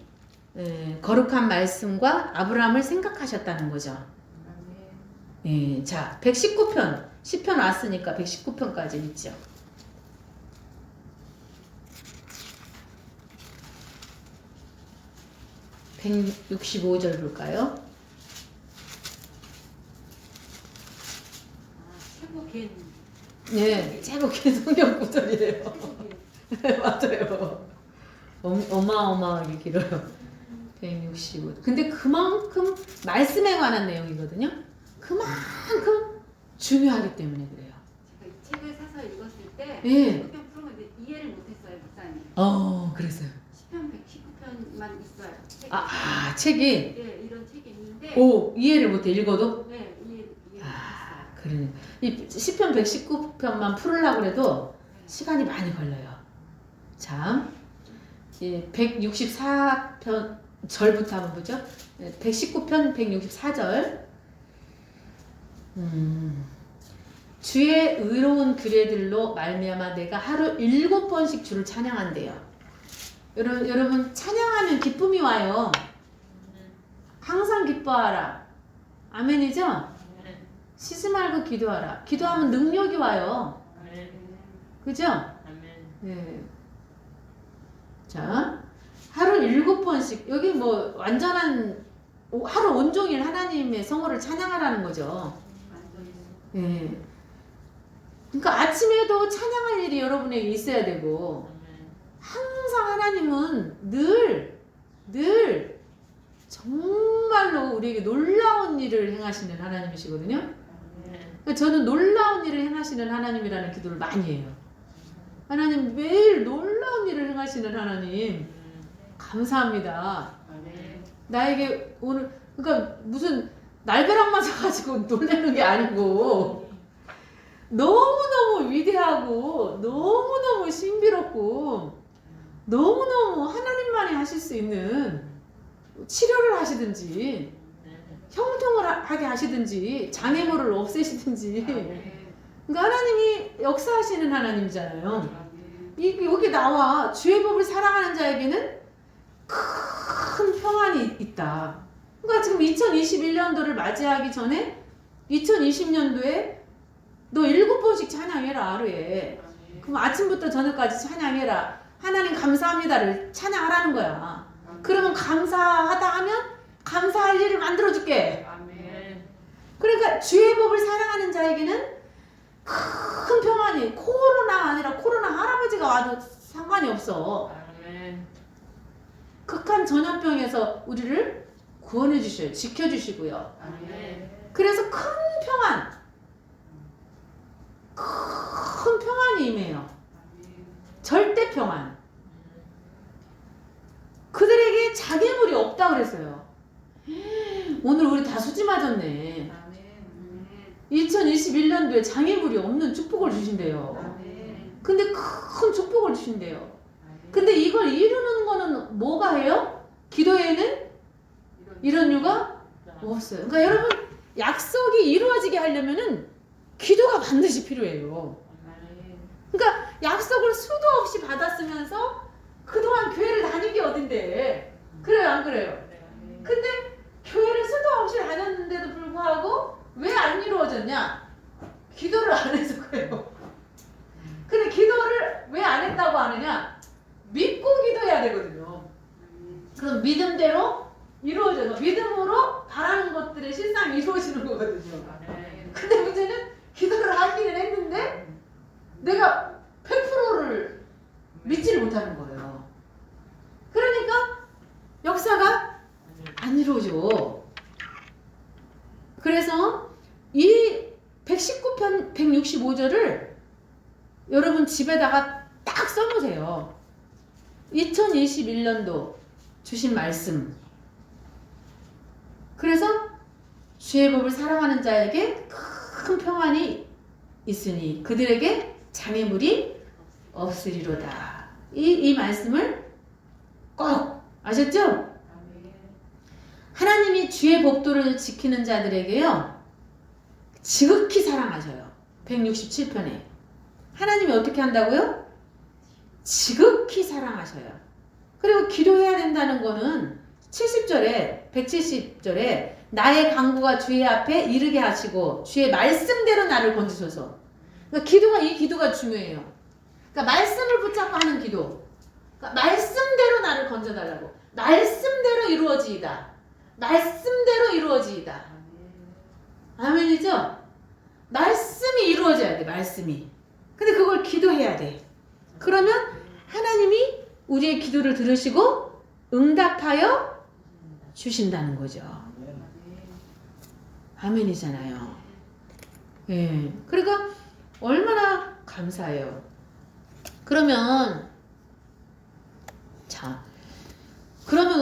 거룩한 말씀과 아브라함을 생각하셨다는 거죠. 예. 자, 119편, 10편 왔으니까 119편까지 있죠. 165절 볼까요? 최고 긴. 네, 최고 긴 성경 구절이에요. 최고 긴. 맞아요. 어마어마하게 길어요. 165. 근데 그만큼 말씀에 관한 내용이거든요. 그만큼 중요하기 때문에 그래요. 제가 이 책을 사서 읽었을 때 예. 성경 푸는 건데 이해를 못했어요, 목사님. 그랬어요. 10편 119편만 있어요. 책이. 책이 예, 이런 책이 있는데. 이해를 못해 읽어도? 네, 이해 못했어요. 그러네. 이 10편 119편만 풀으려고 해도 시간이 많이 걸려요. 참. 164편 절부터 한번 보죠. 119편 164절. 주의 의로운 규례들로 말미암아 내가 하루 7번씩 주를 찬양한대요. 여러분 찬양하면 기쁨이 와요. 항상 기뻐하라. 아멘이죠? 쉬지 말고 기도하라. 기도하면 능력이 와요. 그죠? 네. 자, 하루 7번씩 여기 뭐 완전한 하루 온종일 하나님의 성호를 찬양하라는 거죠. 예. 그러니까 아침에도 찬양할 일이 여러분에게 있어야 되고 항상 하나님은 늘 정말로 우리에게 놀라운 일을 행하시는 하나님이시거든요. 그러니까 저는 놀라운 일을 행하시는 하나님이라는 기도를 많이 해요. 하나님 매일 놀라운 일을 행하시는 하나님 감사합니다. 나에게 오늘 그러니까 무슨 날벼락만 사가지고 놀라는 게 아니고 너무너무 위대하고 너무너무 신비롭고 너무너무 하나님만이 하실 수 있는 치료를 하시든지 형통을 하게 하시든지 장애물을 없애시든지 그러니까 하나님이 역사하시는 하나님이잖아요. 여기 나와 주의 법을 사랑하는 자에게는 큰 평안이 있다. 그러니까 지금 2021년도를 맞이하기 전에 2020년도에 너 7번씩 찬양해라 하루에. 그럼 아침부터 저녁까지 찬양해라. 하나님 감사합니다를 찬양하라는 거야. 그러면 감사하다 하면 감사할 일을 만들어줄게. 그러니까 주의 법을 사랑하는 자에게는 큰 평안이 코로나 아니라 코로나 할아버지가 와도 상관이 없어. 극한 전염병에서 우리를 구원해 주셔요. 지켜 주시고요. 그래서 큰 평안이 임해요. 절대 평안. 그들에게 장애물이 없다 그랬어요. 오늘 우리 다 수지 맞았네. 2021년도에 장애물이 없는 축복을 주신대요. 근데 큰 축복을 주신대요. 근데 이걸 이루는 거는 뭐가 해요? 기도에는 이런 이유가 없어요. 그러니까 여러분 약속이 이루어지게 하려면은 기도가 반드시 필요해요. 그러니까 약속을 수도 없이 받았으면서 그동안 교회를 다닌 게 어딘데? 그래요, 안 그래요? 근데 교회를 수도 없이 다녔는데도 불구하고 왜 안 이루어졌냐? 기도를 안 해서 그래요. 근데 기도를 왜 안 했다고 하느냐? 믿고 기도해야 되거든요. 그럼 믿음대로 이루어져서 믿음으로 바라는 것들의 실상이 이루어지는 거거든요. 근데 문제는 기도를 하기는 했는데 내가 100%를 믿지를 못하는 거예요. 그러니까 역사가 안 이루어져. 그래서 이 119편 165절을 여러분 집에다가 딱 써놓으세요. 2021년도 주신 말씀. 그래서 주의 법을 사랑하는 자에게 큰 평안이 있으니 그들에게 장애물이 없으리로다. 이 말씀을 꼭 아셨죠? 하나님이 주의 법도를 지키는 자들에게요 지극히 사랑하셔요. 167편에 하나님이 어떻게 한다고요? 지극히 사랑하셔요. 그리고 기도해야 된다는 거는 70절에 170절에 나의 간구가 주의 앞에 이르게 하시고 주의 말씀대로 나를 건지소서. 그러니까 이 기도가 중요해요. 그러니까 말씀을 붙잡고 하는 기도. 그러니까 말씀대로 나를 건져달라고. 말씀대로 이루어지이다. 말씀대로 이루어지이다. 아멘이죠? 말씀이 이루어져야 돼. 말씀이. 근데 그걸 기도해야 돼. 그러면 하나님이 우리의 기도를 들으시고 응답하여 주신다는 거죠. 아멘이잖아요. 예. 그러니까 얼마나 감사해요. 그러면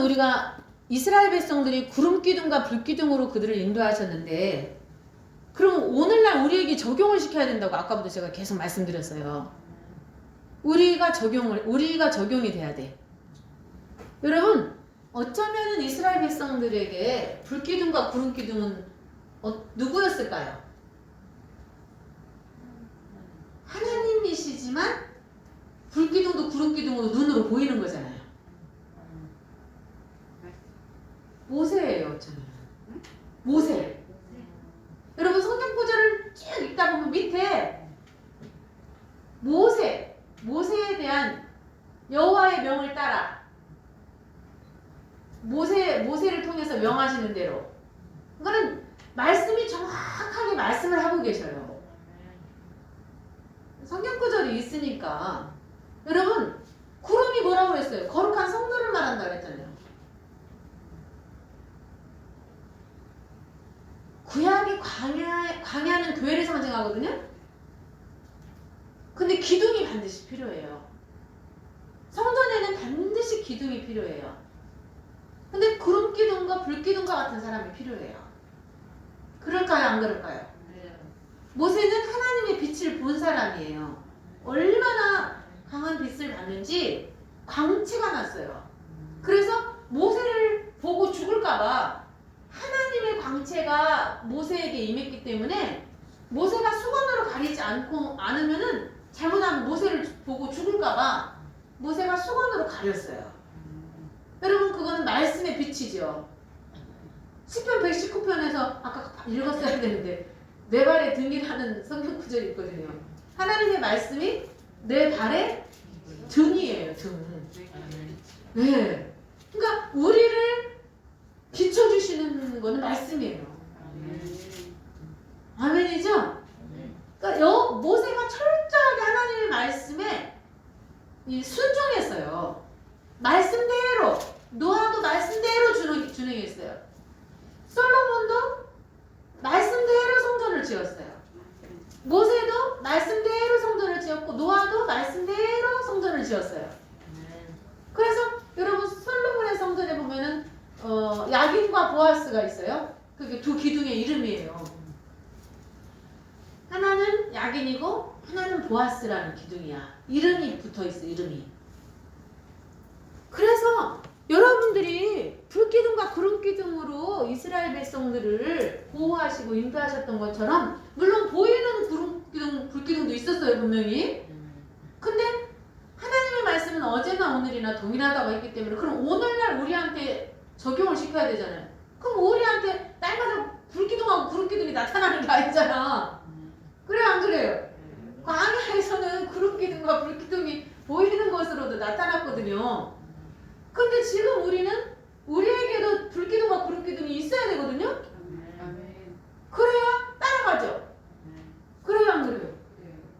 우리가 이스라엘 백성들이 구름 기둥과 불 기둥으로 그들을 인도하셨는데, 그럼 오늘날 우리에게 적용을 시켜야 된다고 아까부터 제가 계속 말씀드렸어요. 우리가 적용이 돼야 돼. 여러분, 어쩌면은 이스라엘 백성들에게 불 기둥과 구름 기둥은 누구였을까요? 하나님이시지만 불 기둥도 구름 기둥으로 눈으로 보이는 거잖아요. 모세예요, 어쩌면. 모세. 여러분 성경 구절을 쭉 읽다 보면 밑에 모세에 대한 여호와의 명을 따라 모세를 통해서 명하시는 대로, 그거는 말씀이 정확하게 말씀을 하고 계셔요. 성경 구절이 있으니까. 여러분 구름이 뭐라고 그랬어요? 거룩한 성도를 말한다 그랬잖아요. 구약이 광야는 교회를 상징하거든요. 근데 기둥이 반드시 필요해요. 성전에는 반드시 기둥이 필요해요. 근데 구름 기둥과 불 기둥과 같은 사람이 필요해요. 그럴까요? 안 그럴까요? 모세는 하나님의 빛을 본 사람이에요. 얼마나 강한 빛을 봤는지 광채가 났어요. 그래서 모세를 보고 죽을까봐 하나님의 광채가 모세에게 임했기 때문에 모세가 수건으로 가리지 않으면은 잘못하면 모세를 보고 죽을까봐 모세가 수건으로 가렸어요. 여러분 그거는 말씀의 빛이죠. 시편 119편에서 아까 읽었어야 되는데 내 발의 등이라는 성경 구절이 있거든요. 하나님의 말씀이 내 발의 등이에요. 등. 네. 그러니까 우리를 비춰주시는 거는 말씀이에요. 아멘이죠? 그러니까 모세가 철저하게 하나님의 말씀에 순종했어요. 말씀대로, 노아도 말씀대로 준행했어요. 솔로몬도 말씀대로 성전을 지었어요. 모세도 말씀대로 성전을 지었고 노아도 말씀대로 성전을 지었어요. 그래서 여러분 솔로몬의 성전에 보면은 야긴과 보아스가 있어요. 그게 두 기둥의 이름이에요. 하나는 야긴이고 하나는 보아스라는 기둥이야. 이름이 붙어있어. 이름이. 그래서 여러분들이 불기둥과 구름기둥으로 이스라엘 백성들을 보호하시고 인도하셨던 것처럼, 물론 보이는 구름기둥, 불기둥도 있었어요. 분명히. 근데 하나님의 말씀은 어제나 오늘이나 동일하다고 했기 때문에 그럼 오늘날 우리한테 적용을 시켜야 되잖아요. 그럼 우리한테 날마다 불기둥하고 구름기둥이 나타나는 게 아니잖아. 그래요 안 그래요? 광야에서는 구름기둥과 불기둥이 보이는 것으로도 나타났거든요. 근데 지금 우리에게도 불기둥과 구름기둥이 있어야 되거든요. 그래야 따라가죠. 그래요 안 그래요?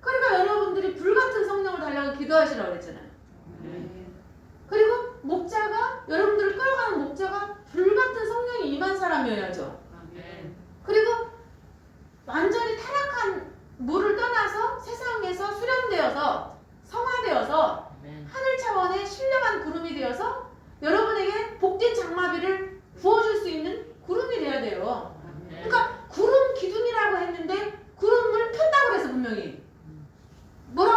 그러니까 여러분들이 불같은 성령을 달라고 기도하시라고 그랬잖아요. 그리고 목자가, 여러분들을 끌어가는 목자가 불같은 성령이 임한 사람이어야죠. 그리고 완전히 타락한 물을 떠나서 세상에서 수렴되어서 성화되어서 하늘 차원의 신령한 구름이 되어서 여러분에게 복된 장마비를 부어줄 수 있는 구름이 돼야 돼요. 그러니까 구름 기둥이라고 했는데 구름을 폈다고 그래서 분명히 뭐라고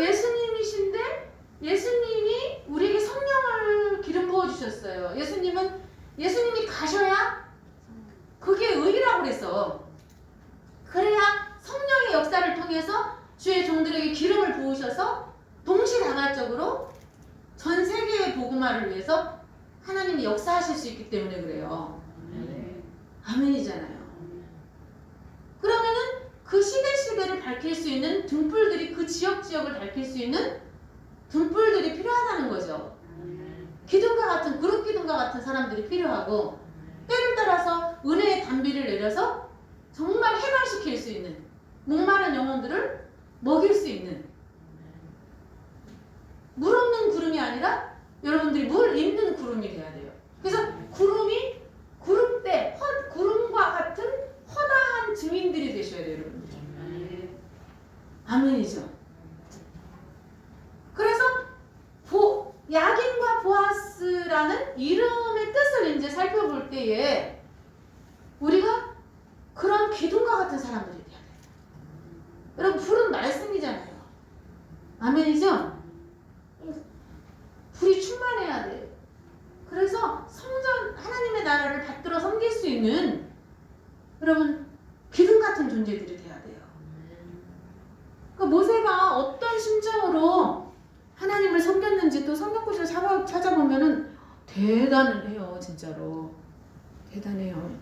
예수님이신데 예수님이 우리에게 성령을 기름 부어주셨어요. 예수님이 가셔야 그게 의라고 그랬어. 그래야 성령의 역사를 통해서 주의 종들에게 기름을 부으셔서 동시다발적으로 전 세계의 복음화를 위해서 하나님이 역사하실 수 있기 때문에 그래요. 아멘이잖아요. 그러면은 그 시대를 밝힐 수 있는 등불들이 그 지역을 밝힐 수 있는 등불들이 필요하다는 거죠. 기둥과 같은 그룹 기둥과 같은 사람들이 필요하고 때를 따라서 은혜의 단비를 내려서 정말 해방시킬 수 있는 목마른 영혼들을 먹일 수 있는 물 없는 구름이 아니라 여러분들이 물 있는 구름이 돼야 돼요. 그래서 구름이 구름과 같은 허다한 증인들이 되셔야 돼요, 여러분들. 아멘이죠. 그래서 야긴과 보아스라는 이름의 뜻을 이제 살펴볼 때에 우리가 그런 기둥과 같은 사람들이 돼야 돼요. 여러분, 불은 말씀이잖아요. 아멘이죠? 불이 충만해야 돼요. 그래서 성전 하나님의 나라를 받들어 섬길 수 있는 여러분 기둥 같은 존재들이 돼야 돼요. 그러니까 모세가 어떤 심정으로 하나님을 섬겼는지 또 성경구절 찾아보면은 대단을 해요. 진짜로 대단해요.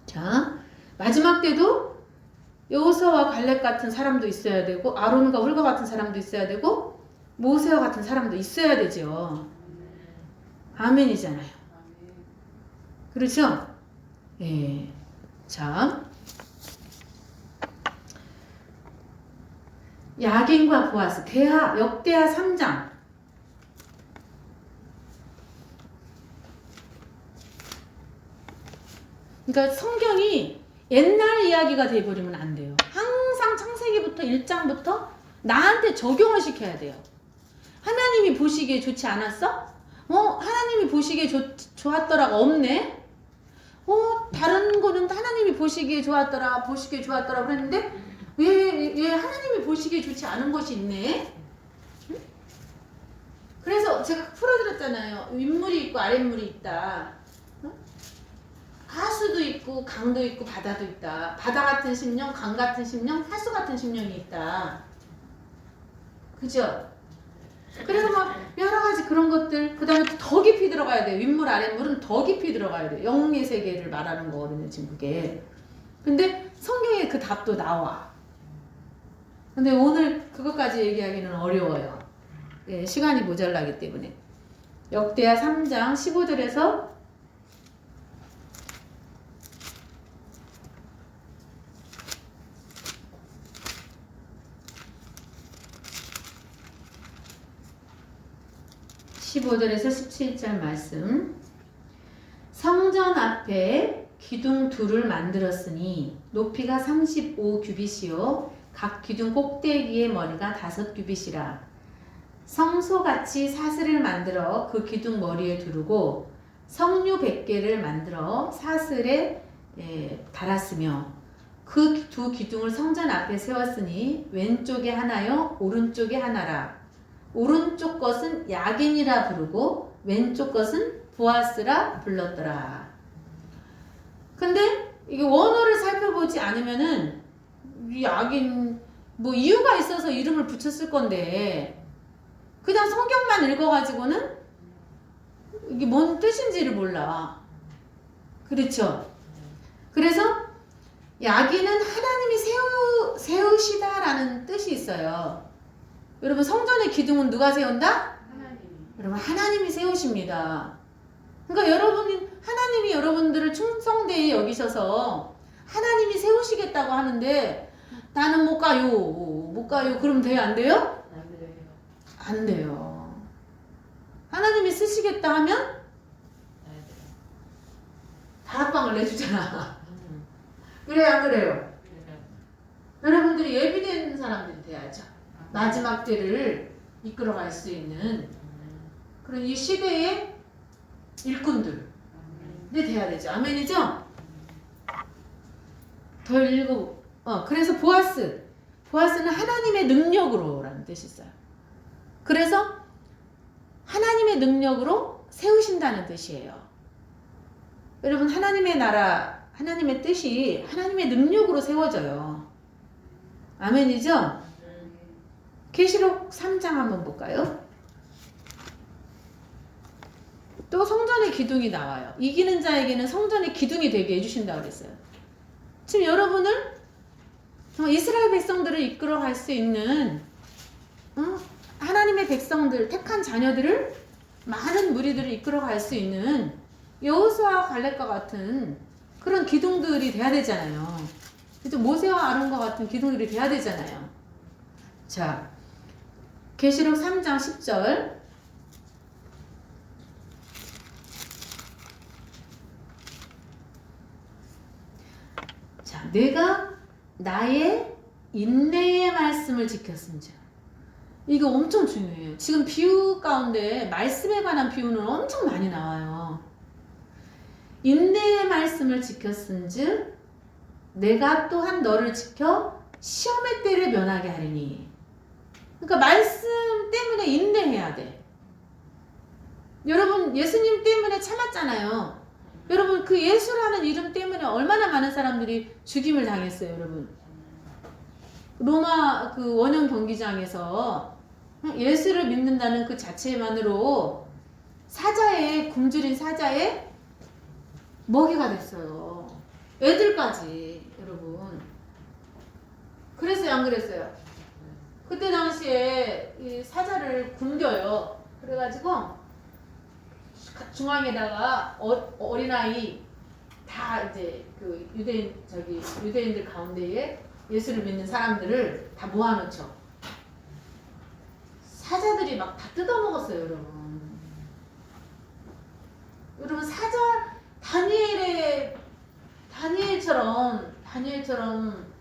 자, 마지막 때도 여호수아와 갈렙 같은 사람도 있어야 되고 아론과 훌과 같은 사람도 있어야 되고 모세와 같은 사람도 있어야 되죠. 아멘이잖아요. 그렇죠? 예. 자, 야긴과 보아스 역대하 3장. 그러니까 성경이 옛날 이야기가 돼버리면 안 돼요. 항상 창세기부터 1장부터 나한테 적용을 시켜야 돼요. 하나님이 보시기에 좋지 않았어? 하나님이 보시기에 좋았더라가 없네? 다른 거는 하나님이 보시기에 좋았더라 그랬는데 왜 하나님이 보시기에 좋지 않은 것이 있네? 응? 그래서 제가 풀어드렸잖아요. 윗물이 있고 아랫물이 있다. 응? 하수도 있고 강도 있고 바다도 있다. 바다 같은 심령, 강 같은 심령, 하수 같은 심령이 있다. 그죠? 그래서 막 여러 가지 그런 것들, 그 다음에 더 깊이 들어가야 돼요. 윗물, 아랫물은 더 깊이 들어가야 돼요. 영의 세계를 말하는 거거든요, 지금 그게. 근데 성경에 그 답도 나와. 근데 오늘 그것까지 얘기하기는 어려워요. 예, 시간이 모자라기 때문에. 역대하 3장 15절에서 15절에서 17절 말씀. 성전 앞에 기둥 둘을 만들었으니 높이가 35규빗이요 각 기둥 꼭대기의 머리가 5규빗이라. 성소같이 사슬을 만들어 그 기둥 머리에 두르고 성류 100개를 만들어 사슬에 달았으며 그 두 기둥을 성전 앞에 세웠으니 왼쪽에 하나요 오른쪽에 하나라. 오른쪽 것은 야긴이라 부르고 왼쪽 것은 보아스라 불렀더라. 근데 이게 원어를 살펴보지 않으면은 이 야긴 뭐 이유가 있어서 이름을 붙였을 건데 그냥 성경만 읽어가지고는 이게 뭔 뜻인지를 몰라. 그렇죠? 그래서 야긴은 하나님이 세우시다라는 뜻이 있어요. 여러분 성전의 기둥은 누가 세운다? 여러분 하나님이 세우십니다. 그러니까 하나님이 여러분들을 충성되이 여기셔서 하나님이 세우시겠다고 하는데 나는 못 가요. 그럼 돼요? 안 돼요? 안 돼요. 하나님이 쓰시겠다 하면 다락방을 내주잖아. 그래요, 안 그래요? 여러분들이 예비된 사람들이 돼야죠. 마지막 때를 이끌어갈 수 있는 그런 이 시대의 일꾼들이 돼야 되죠. 아멘이죠? 더 읽어. 그래서 보아스 보아스는 하나님의 능력으로라는 뜻이 있어요. 그래서 하나님의 능력으로 세우신다는 뜻이에요. 여러분, 하나님의 나라, 하나님의 뜻이 하나님의 능력으로 세워져요. 아멘이죠? 계시록 3장 한번 볼까요? 또 성전의 기둥이 나와요. 이기는 자에게는 성전의 기둥이 되게 해주신다고 그랬어요. 지금 여러분을 정말 이스라엘 백성들을 이끌어갈 수 있는 하나님의 백성들, 택한 자녀들을, 많은 무리들을 이끌어갈 수 있는 여호수아와 갈렙과 같은 그런 기둥들이 돼야 되잖아요. 그죠? 모세와 아론과 같은 기둥들이 돼야 되잖아요. 자, 계시록 3장 10절. 자, 내가 나의 인내의 말씀을 지켰은즉. 이거 엄청 중요해요. 지금 비유 가운데 말씀에 관한 비유는 엄청 많이 나와요. 인내의 말씀을 지켰은즉 내가 또한 너를 지켜 시험의 때를 면하게 하리니. 그러니까 말씀 때문에 인내해야 돼. 여러분, 예수님 때문에 참았잖아요. 여러분, 그 예수라는 이름 때문에 얼마나 많은 사람들이 죽임을 당했어요, 여러분. 로마 그 원형 경기장에서 예수를 믿는다는 그 자체만으로 사자에, 굶주린 사자에 먹이가 됐어요. 애들까지, 여러분. 그랬어요, 안 그랬어요? 그때 당시에 이 사자를 굶겨요. 그래가지고 중앙에다가 어린아이 다 이제 그 유대인들 가운데에 예수를 믿는 사람들을 다 모아놓죠. 사자들이 막 다 뜯어먹었어요, 여러분. 여러분, 사자, 다니엘처럼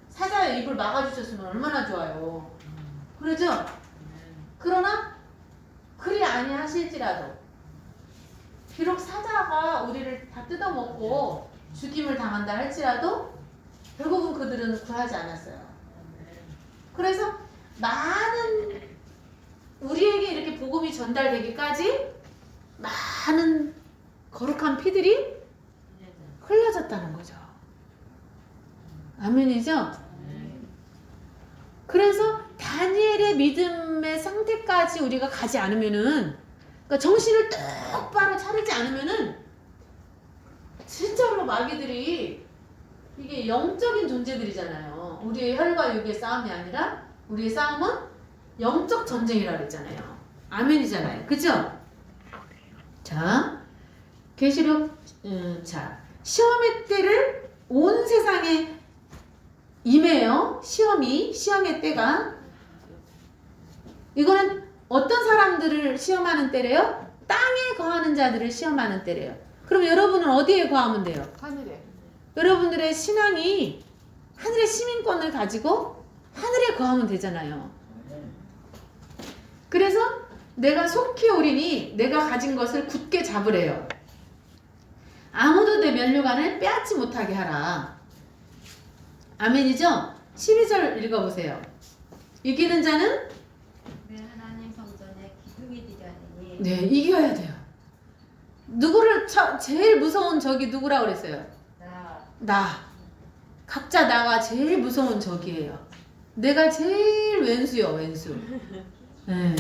사자의 입을 막아주셨으면 얼마나 좋아요. 그러죠? 그러나 그리 아니하실지라도, 비록 사자가 우리를 다 뜯어먹고 죽임을 당한다 할지라도 결국은 그들은 구하지 않았어요. 그래서 많은, 우리에게 이렇게 복음이 전달되기까지 많은 거룩한 피들이 흘려졌다는 거죠. 아멘이죠? 그래서 다니엘의 믿음의 상태까지 우리가 가지 않으면은, 그러니까 정신을 똑바로 차리지 않으면은 진짜로 마귀들이, 이게 영적인 존재들이잖아요. 우리의 혈과 육의 싸움이 아니라 우리의 싸움은 영적 전쟁이라고 그랬잖아요. 아멘이잖아요. 그죠? 자, 계시록, 자, 시험의 때를 온 세상에 임해요. 시험의 때가. 이거는 어떤 사람들을 시험하는 때래요? 땅에 거하는 자들을 시험하는 때래요. 그럼 여러분은 어디에 거하면 돼요? 하늘에. 여러분들의 신앙이 하늘의 시민권을 가지고 하늘에 거하면 되잖아요. 그래서 내가 속히 오리니 내가 가진 것을 굳게 잡으래요. 아무도 내 면류관을 빼앗지 못하게 하라. 아멘이죠? 12절 읽어보세요. 이기는 자는 내 하나님 성전에 기둥이 되자니. 네, 이겨야 돼요. 누구를 제일 무서운 적이 누구라고 그랬어요? 나. 각자 나가 제일 무서운 적이에요. 내가 제일 왼수요, 왼수. 네.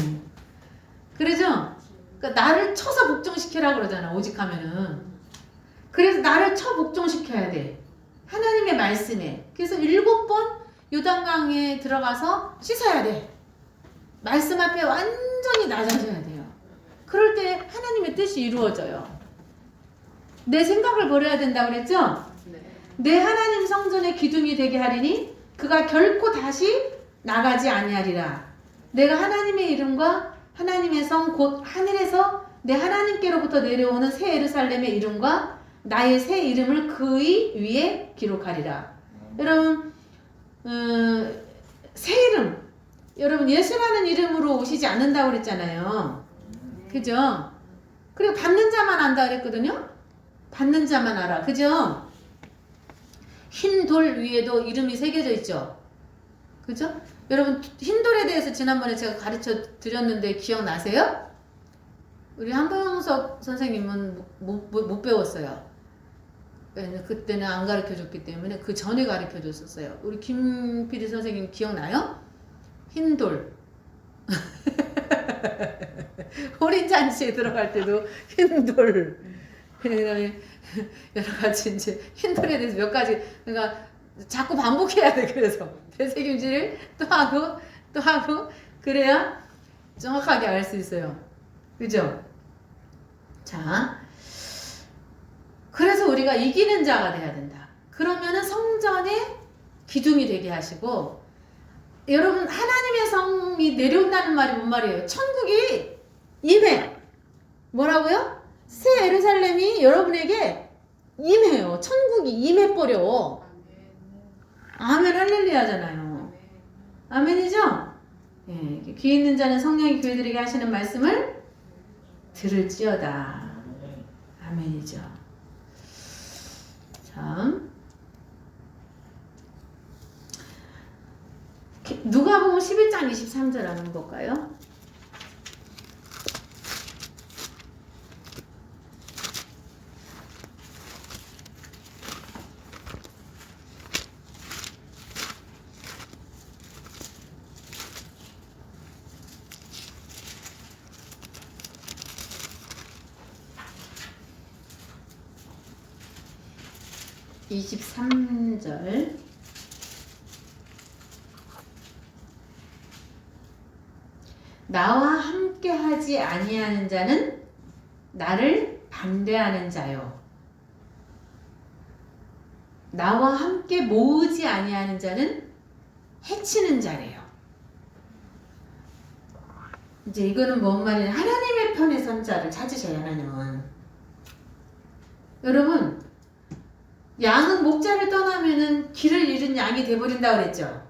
그래죠? 그러니까 나를 쳐서 복종시키라고 그러잖아, 오직하면은. 그래서 나를 쳐 복종시켜야 돼. 하나님의 말씀에. 그래서 7번 요단강에 들어가서 씻어야 돼. 말씀 앞에 완전히 낮아져야 돼요. 그럴 때 하나님의 뜻이 이루어져요. 내 생각을 버려야 된다고 그랬죠? 내 하나님 성전의 기둥이 되게 하리니 그가 결코 다시 나가지 아니하리라. 내가 하나님의 이름과 하나님의 성 곧 하늘에서 내 하나님께로부터 내려오는 새 예루살렘의 이름과 나의 새 이름을 그의 위에 기록하리라. 여러분, 새 이름. 여러분, 예수라는 이름으로 오시지 않는다고 그랬잖아요. 그죠? 그리고 받는 자만 안다 그랬거든요. 받는 자만 알아. 그죠? 흰 돌 위에도 이름이 새겨져 있죠. 그죠? 여러분 흰돌에 대해서 지난번에 제가 가르쳐 드렸는데 기억나세요? 우리 한보영석 선생님은 못 배웠어요. 그때는 안 가르쳐 줬기 때문에 그 전에 가르쳐 줬었어요. 우리 김PD 선생님 기억나요? 흰돌. 호린잔치에 들어갈 때도 흰돌. 그다음에 여러 가지 이제 흰돌에 대해서 몇 가지 그러니까 자꾸 반복해야 돼. 그래서 되새김질을 또 하고 그래야 정확하게 알 수 있어요. 그죠? 자, 그래서 우리가 이기는 자가 돼야 된다. 그러면은 성전의 기둥이 되게 하시고, 여러분 하나님의 성이 내려온다는 말이 뭔 말이에요? 천국이 임해. 뭐라고요? 새 예루살렘이 여러분에게 임해요. 천국이 임해버려. 아멘 할렐루야잖아요. 아멘이죠? 예, 귀 있는 자는 성령이 교회들에게 하시는 말씀을 들을지어다. 아멘이죠. 참. 누가복음 11장 23절 한번 볼까요? (23절) 나와 함께하지 아니하는 자는 나를 반대하는 자요. 나와 함께 모으지 아니하는 자는 해치는 자래요. 이제 이거는 뭔 말이냐? 하나님의 편에 선 자를 찾으셔야 하나님은. 여러분, 양은 목자를 떠나면은 길을 잃은 양이 돼버린다 그랬죠.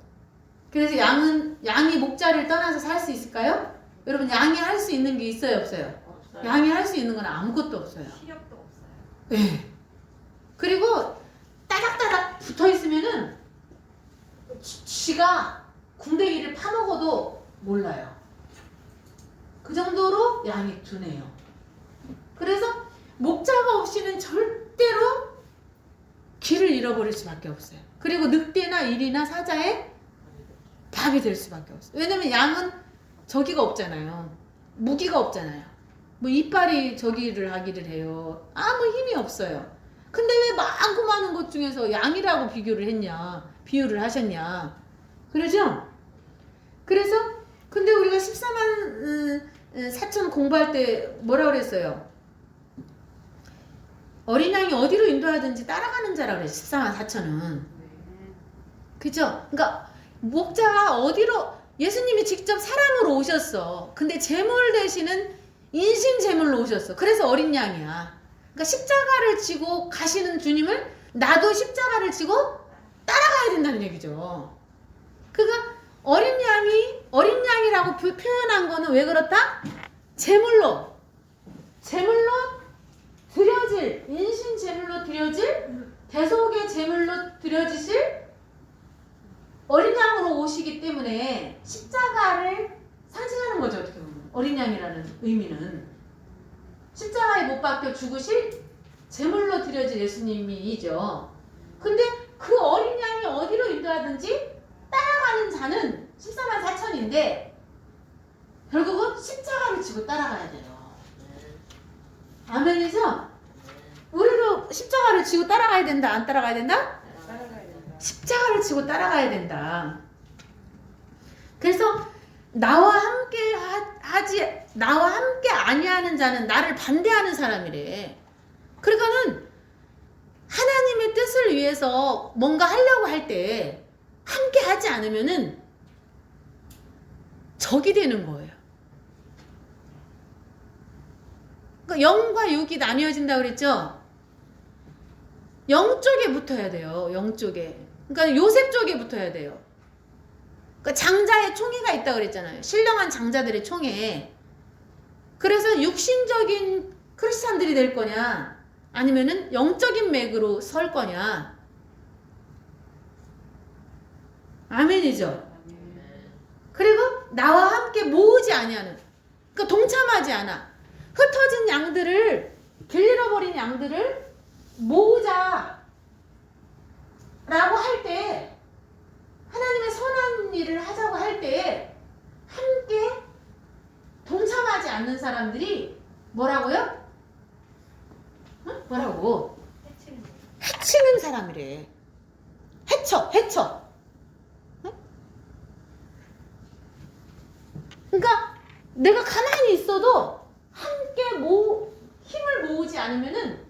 그래서 양이 목자를 떠나서 살 수 있을까요? 여러분, 양이 할 수 있는 게 있어요, 없어요? 없어요. 양이 할 수 있는 건 아무것도 없어요. 시력도 없어요. 네. 그리고 따닥따닥 붙어 있으면은 쥐가 궁뎅이를 파먹어도 몰라요. 그 정도로 양이 둔해요. 그래서 목자가 없이는 절대로 길을 잃어버릴 수밖에 없어요. 그리고 늑대나 일이나 사자의 밥이 될 수밖에 없어요. 왜냐면 양은 저기가 없잖아요. 무기가 없잖아요. 뭐 이빨이 저기를 하기를 해요. 아무 힘이 없어요. 근데 왜 많고 많은 것 중에서 양이라고 비유를 하셨냐. 그러죠? 그래서 근데 우리가 14만 4천 공부할 때 뭐라 그랬어요? 어린 양이 어디로 인도하든지 따라가는 자라 그래. 14만 4천은. 그죠? 그러니까 목자가 어디로 예수님이 직접 사람으로 오셨어. 근데 제물 대신은 인신 제물로 오셨어. 그래서 어린 양이야. 그러니까 십자가를 지고 가시는 주님을 나도 십자가를 지고 따라가야 된다는 얘기죠. 그러니까 어린 양이라고 표현한 거는 왜 그렇다? 제물로 드려질, 인신 제물로 드려질, 대속의 제물로 드려지실 어린 양으로 오시기 때문에 십자가를 상징하는 거죠. 어떻게 보면 어린 양이라는 의미는 십자가에 못 박혀 죽으실 제물로 드려질 예수님이죠. 근데 그 어린 양이 어디로 인도하든지 따라가는 자는 14만 4천인데 결국은 십자가를 지고 따라가야 돼요. 아멘이죠? 우리도 십자가를 지고 따라가야 된다, 안 따라가야 된다? 따라가야 된다. 십자가를 지고 따라가야 된다. 그래서 나와 함께 아니하는 자는 나를 반대하는 사람이래. 그러니까는 하나님의 뜻을 위해서 뭔가 하려고 할 때 함께 하지 않으면은 적이 되는 거예요. 그러니까 영과 육이 나뉘어진다고 그랬죠? 영 쪽에 붙어야 돼요. 영 쪽에. 그러니까 요셉 쪽에 붙어야 돼요. 그러니까 장자의 총회가 있다고 그랬잖아요. 신령한 장자들의 총회. 그래서 육신적인 크리스찬들이 될 거냐 아니면은 영적인 맥으로 설 거냐. 아멘이죠. 그리고 나와 함께 모으지 아니하는, 그러니까 동참하지 않아. 흩어진 양들을, 길 잃어버린 양들을 모으자 라고 할 때, 하나님의 선한 일을 하자고 할 때 함께 동참하지 않는 사람들이 뭐라고요? 응? 뭐라고? 해치는 사람이래. 해쳐. 응? 그러니까 내가 가만히 있어도 함께 힘을 모으지 않으면은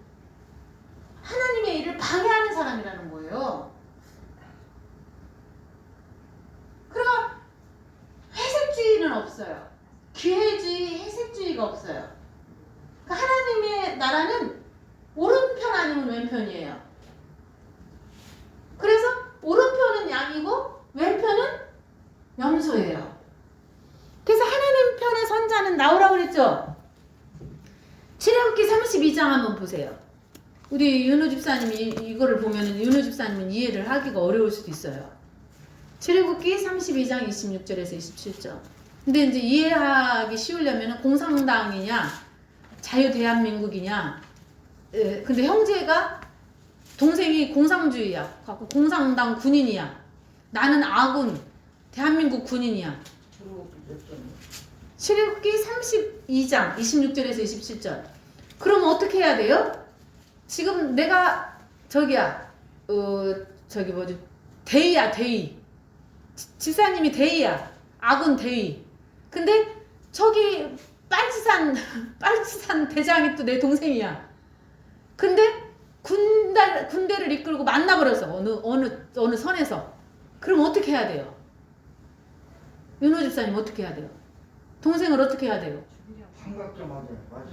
하나님의 일을 방해하는 사람이라는 거예요. 그러니까 회색주의는 없어요. 기회주의, 회색주의가 없어요. 그러니까 하나님의 나라는 오른편 아니면 왼편이에요. 그래서 오른편은 양이고 왼편은 염소예요. 그래서 하나님 편의 선자는 나오라고 그랬죠. 출애굽기 32장 한번 보세요. 우리 윤호 집사님이 이거를 보면은 윤호 집사님은 이해를 하기가 어려울 수도 있어요. 출애굽기 32장 26절에서 27절. 근데 이제 이해하기 쉬우려면은 공산당이냐 자유대한민국이냐, 근데 형제가 동생이 공산주의야, 갖고 공산당 군인이야, 나는 아군 대한민국 군인이야. 출애굽기 32장 26절에서 27절. 그럼 어떻게 해야 돼요? 지금 내가 저기야, 저기 뭐지, 대위야, 대위. 집사님이 대위야, 아군 대위. 근데 저기 빨치산 대장이 또 내 동생이야. 근데 군대를 이끌고 만나버렸어. 어느 선에서. 그럼 어떻게 해야 돼요? 윤호 집사님 어떻게 해야 돼요? 동생을 어떻게 해야 돼요? 삼각점 맞아요.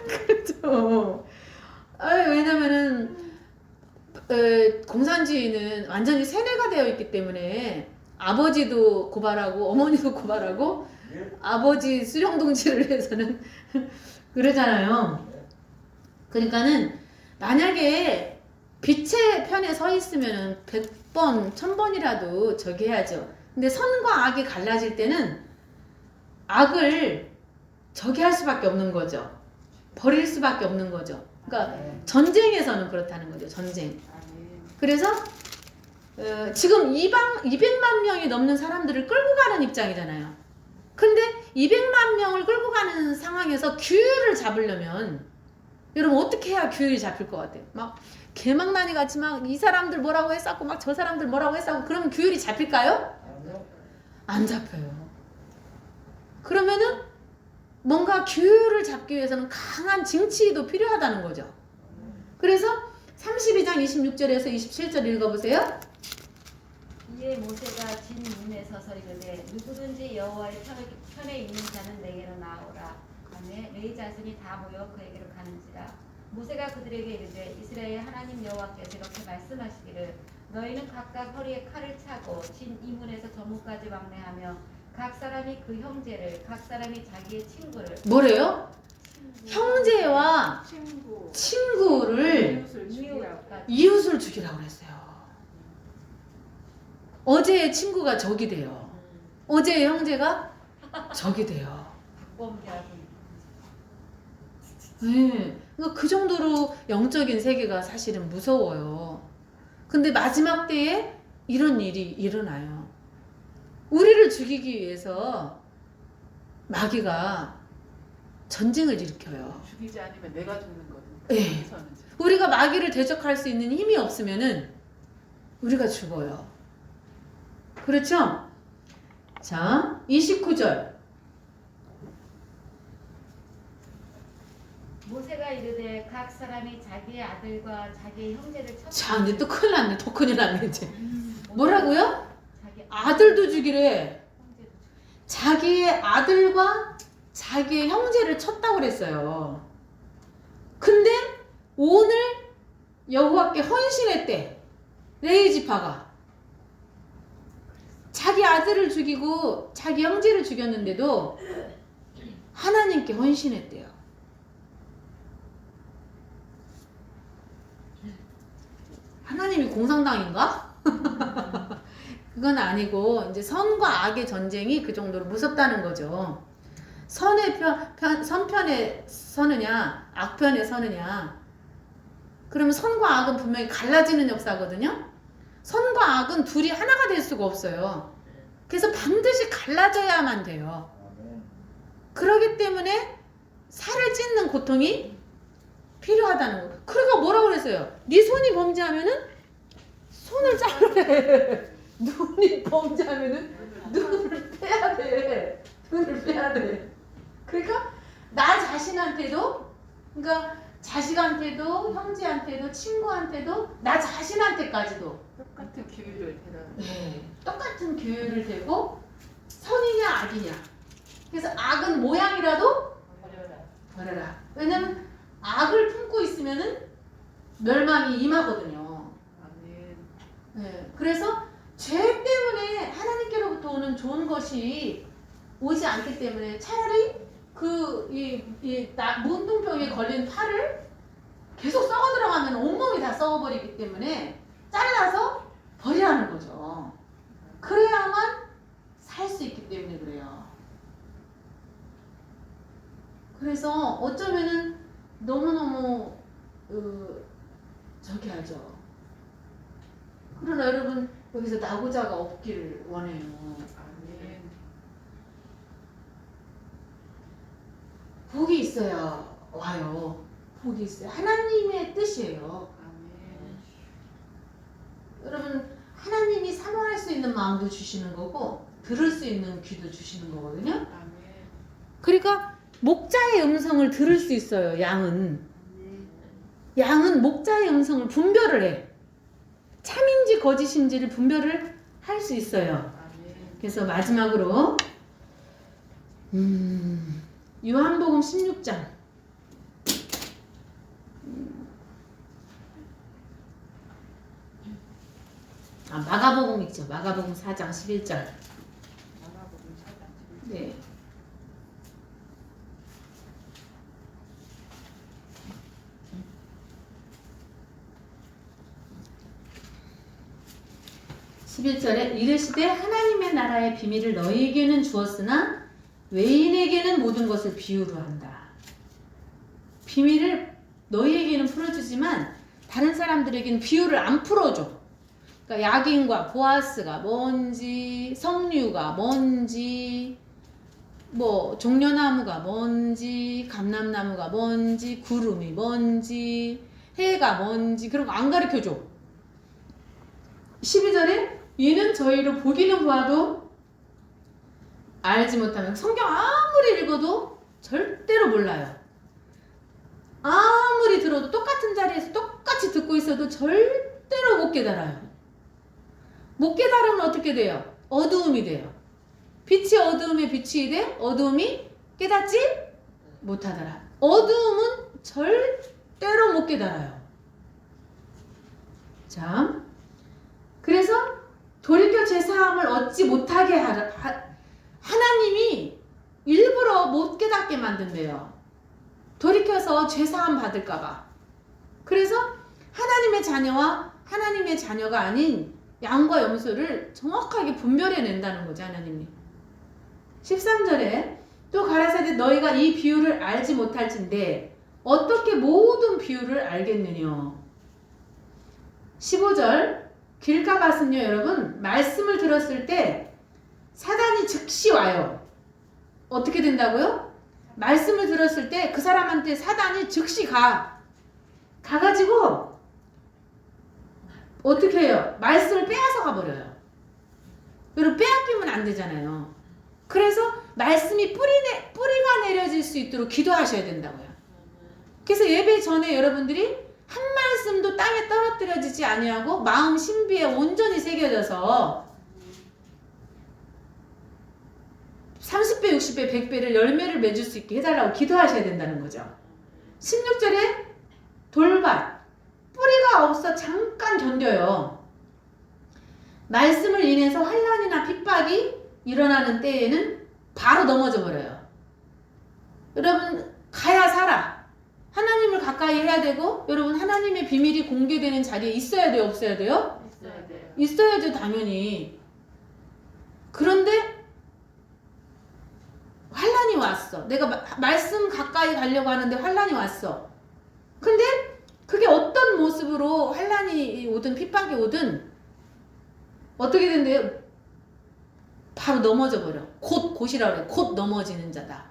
그렇죠. 왜냐면은 공산주의는 완전히 세뇌가 되어 있기 때문에 아버지도 고발하고 어머니도 고발하고 아버지 수령동지를 해서는 그러잖아요. 그러니까는 만약에 빛의 편에 서 있으면은 100번, 1000번이라도 저기 해야죠. 근데 선과 악이 갈라질 때는 악을 저기 할 수밖에 없는 거죠. 버릴 수밖에 없는 거죠. 그러니까 전쟁에서는 그렇다는 거죠. 전쟁. 그래서 지금 200만 명이 넘는 사람들을 끌고 가는 입장이잖아요. 근데 200만 명을 끌고 가는 상황에서 규율을 잡으려면 여러분 어떻게 해야 규율이 잡힐 것 같아요? 막 개망나니 같이 막 이 사람들 뭐라고 했었고 막 저 사람들 뭐라고 했었고 그러면 규율이 잡힐까요? 안 잡혀요. 그러면은 뭔가 규율을 잡기 위해서는 강한 징치도 필요하다는 거죠. 그래서 32장 26절에서 27절 읽어보세요. 이에 모세가 진 문에 서서 이르되 누구든지 여호와의 편에 있는 자는 내게로 나오라 하매 레위 자손이 다 모여 그에게로 가는지라. 모세가 그들에게 이르되 이스라엘 하나님 여호와께서 이렇게 말씀하시기를 너희는 각각 허리에 칼을 차고 진 이문에서 저문까지 왕래하며 각 사람이 그 형제를 각 사람이 자기의 친구를 뭐래요? 형제와 친구를 이웃을 죽이라고 그랬어요. 어제의 친구가 적이 돼요. 어제의 형제가 적이 돼요. 네. 그러니까 그 정도로 영적인 세계가 사실은 무서워요. 근데 마지막 때에 이런 일이 일어나요. 우리를 죽이기 위해서 마귀가 전쟁을 일으켜요. 죽이지 않으면 내가 죽는 거든. 네. 우리가 마귀를 대적할 수 있는 힘이 없으면은 우리가 죽어요. 그렇죠? 자, 29절. 모세가 이르되 각 사람이 자기의 아들과 자기의 형제를 쳤다. 자, 근데 또 큰일 났네. 더 큰일 났네, 이제. 뭐라고요? 자기 아들도 죽이래. 형제도 자기의 아들과 자기의 형제를 쳤다고 그랬어요. 근데 오늘 여호와께 헌신했대. 레위 지파가. 자기 아들을 죽이고 자기 형제를 죽였는데도 하나님께 헌신했대요. 하나님이 공산당인가? 그건 아니고 이제 선과 악의 전쟁이 그 정도로 무섭다는 거죠. 선의 선편에 서느냐 악편에 서느냐. 그러면 선과 악은 분명히 갈라지는 역사거든요. 선과 악은 둘이 하나가 될 수가 없어요. 그래서 반드시 갈라져야만 돼요. 아멘. 그러기 때문에 살을 찢는 고통이 필요하다는 거. 그러니까 뭐라고 그랬어요? 네 손이 범죄하면은 손을 자르래. 눈이 범죄하면은 눈을 빼야 돼. 눈을 빼야 돼. 그러니까 나 자신한테도, 그러니까 자식한테도, 형제한테도, 친구한테도, 나 자신한테까지도 똑같은 기회를 대라. 똑같은 교육을 대고 선이냐 악이냐. 그래서 악은 모양이라도 버려라. 왜냐면 악을 품고 있으면은 멸망이 임하거든요. 아멘. 네. 그래서 죄 때문에 하나님께로부터 오는 좋은 것이 오지 않기 때문에 차라리 문둥병에 걸린 팔을 계속 썩어 들어가면 온몸이 다 썩어버리기 때문에 잘라서 버리라는 거죠. 그래야만 살 수 있기 때문에 그래요. 그래서 어쩌면은 너무너무 저기 하죠. 그러나 여러분 여기서 낙오자가 없기를 원해요. 아멘. 복이 있어야 와요. 복이 있어요. 하나님의 뜻이에요. 아멘. 여러분 하나님이 사모할 수 있는 마음도 주시는 거고 들을 수 있는 귀도 주시는 거거든요. 아멘. 그러니까 목자의 음성을 들을 수 있어요. 양은 목자의 음성을 분별을 해. 참인지 거짓인지를 분별을 할 수 있어요. 아멘. 그래서 마지막으로 요한복음 16장 마가복음 있죠. 마가복음 4장 11절. 마가복음 4장 11절. 네. (11절에) 이르시되 하나님의 나라의 비밀을 너희에게는 주었으나 외인에게는 모든 것을 비유로 한다. 비밀을 너희에게는 풀어주지만 다른 사람들에게는 비유를 안 풀어줘. 그러니까 야긴과 보아스가 뭔지, 석류가 뭔지, 뭐 종려나무가 뭔지, 감람나무가 뭔지, 구름이 뭔지, 해가 뭔지 그런 거 안 가르쳐줘. 12절에 이는 저희로 보기는 보아도 알지 못하면 성경 아무리 읽어도 절대로 몰라요. 아무리 들어도 똑같은 자리에서 똑같이 듣고 있어도 절대로 못 깨달아요. 못 깨달으면 어떻게 돼요? 어두움이 돼요. 빛이 어두움에 빛이 돼 어두움이 깨닫지 못하더라. 어두움은 절대로 못 깨달아요. 자, 그래서 돌이켜 제사함을 얻지 못하게 하나님이 일부러 못 깨닫게 만든대요. 돌이켜서 죄사함 받을까봐. 그래서 하나님의 자녀와 하나님의 자녀가 아닌 양과 염소를 정확하게 분별해낸다는 거죠. 하나님이 13절에 또 가라사대 너희가 이 비유를 알지 못할진대 어떻게 모든 비유를 알겠느냐. 15절 길가밭은요 여러분 말씀을 들었을 때 사단이 즉시 와요. 어떻게 된다고요? 말씀을 들었을 때 그 사람한테 사단이 즉시 가가지고 어떻게 해요? 말씀을 빼앗아 가버려요. 여러분 빼앗기면 안 되잖아요. 그래서 말씀이 뿌리가 내려질 수 있도록 기도하셔야 된다고요. 그래서 예배 전에 여러분들이 한 말씀도 땅에 떨어뜨려지지 아니하고 마음 신비에 온전히 새겨져서 30배, 60배, 100배를 열매를 맺을 수 있게 해달라고 기도하셔야 된다는 거죠. 16절에 돌밭 뿌리가 없어 잠깐 견뎌요. 말씀을 인해서 환난이나 핍박이 일어나는 때에는 바로 넘어져 버려요. 여러분 가야 살아. 하나님을 가까이 해야 되고 여러분 하나님의 비밀이 공개되는 자리에 있어야 돼요? 없어야 돼요? 있어야 돼요. 있어야죠 당연히. 왔어. 내가 말씀 가까이 가려고 하는데 환란이 왔어. 근데 그게 어떤 모습으로 환란이 오든 핍박이 오든 어떻게 된대요? 바로 넘어져 버려. 곧이라 그래. 곧 넘어지는 자다.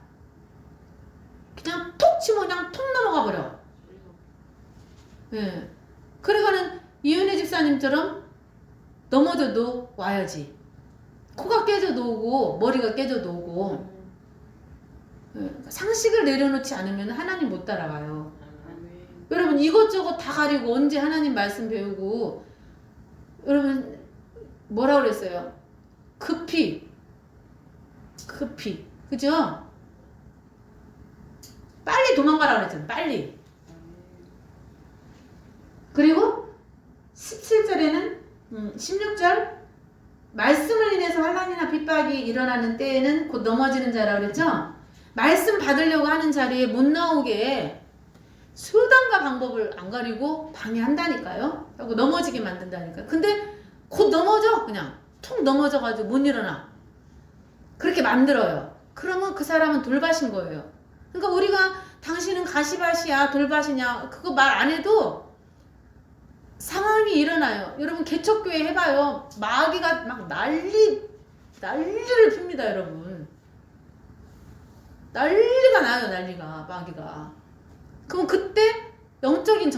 그냥 톡 치면 그냥 톡 넘어가 버려. 예. 그러고는 이은혜 집사님처럼 넘어져도 와야지. 코가 깨져도 오고 머리가 깨져도 오고. 예. 상식을 내려놓지 않으면 하나님 못 따라가요. 여러분 이것저것 다 가리고 언제 하나님 말씀 배우고 여러분 뭐라 그랬어요? 급히 그죠? 빨리 도망가라 그랬잖아요. 빨리. 그리고 17절에는 16절 말씀을 인해서 환난이나 핍박이 일어나는 때에는 곧 넘어지는 자라 그랬죠? 말씀 받으려고 하는 자리에 못 나오게 수단과 방법을 안 가리고 방해한다니까요. 하고 넘어지게 만든다니까요. 근데 곧 넘어져. 그냥 툭 넘어져가지고 못 일어나. 그렇게 만들어요. 그러면 그 사람은 돌밭인 거예요. 그러니까 우리가 당신은 가시밭이야 돌밭이냐 그거 말 안 해도 상황이 일어나요. 여러분 개척교회 해봐요. 마귀가 막 난리를 핍니다. 여러분 난리가 나요. 난리가 마귀가. 그럼 그때 영적인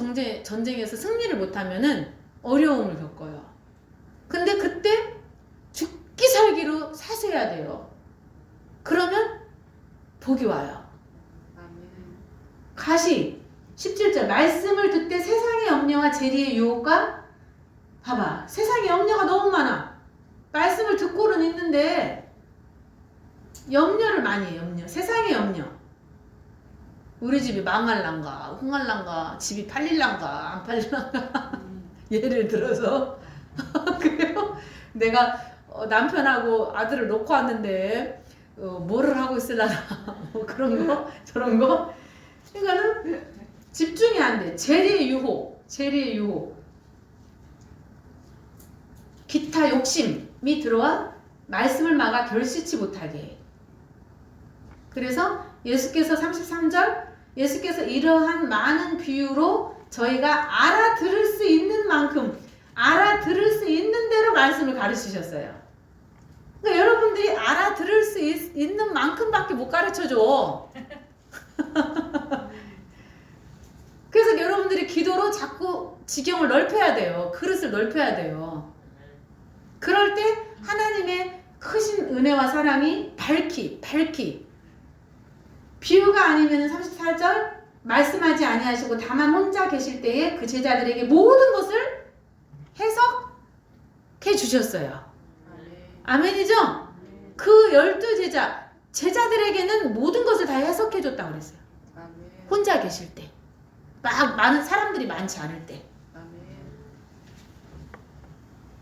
전쟁에서 승리를 못하면은 어려움을 겪어요. 근데 그때 죽기 살기로 사수해야 돼요. 그러면 복이 와요. 가시 17절 말씀을 듣되 세상의 염려와 재리의 유혹과 봐봐 세상의 염려가 너무 많아. 말씀을 듣고는 있는데 염려를 많이 해요. 염려. 세상의 염려. 우리 집이 망할란가 흥할란가 집이 팔릴란가 안 팔릴란가 예를 들어서 그래요? 내가 남편하고 아들을 놓고 왔는데 뭐를 하고 있으려나 뭐 그런 거 저런 거 그러니까는 집중이 안 돼. 재리의 유혹 기타 욕심이 들어와 말씀을 막아 결실치 못하게 해. 그래서 예수께서 33절 예수께서 이러한 많은 비유로 저희가 알아들을 수 있는 만큼 알아들을 수 있는 대로 말씀을 가르치셨어요. 그러니까 여러분들이 알아들을 수 있는 만큼밖에 못 가르쳐줘. 그래서 여러분들이 기도로 자꾸 지경을 넓혀야 돼요. 그릇을 넓혀야 돼요. 그럴 때 하나님의 크신 은혜와 사랑이 밝히 비유가 아니면 34절 말씀하지 아니하시고 다만 혼자 계실 때에 그 제자들에게 모든 것을 해석해 주셨어요. 아멘이죠? 그 12 제자들에게는 모든 것을 다 해석해 줬다고 그랬어요. 혼자 계실 때. 막 많은 사람들이 많지 않을 때.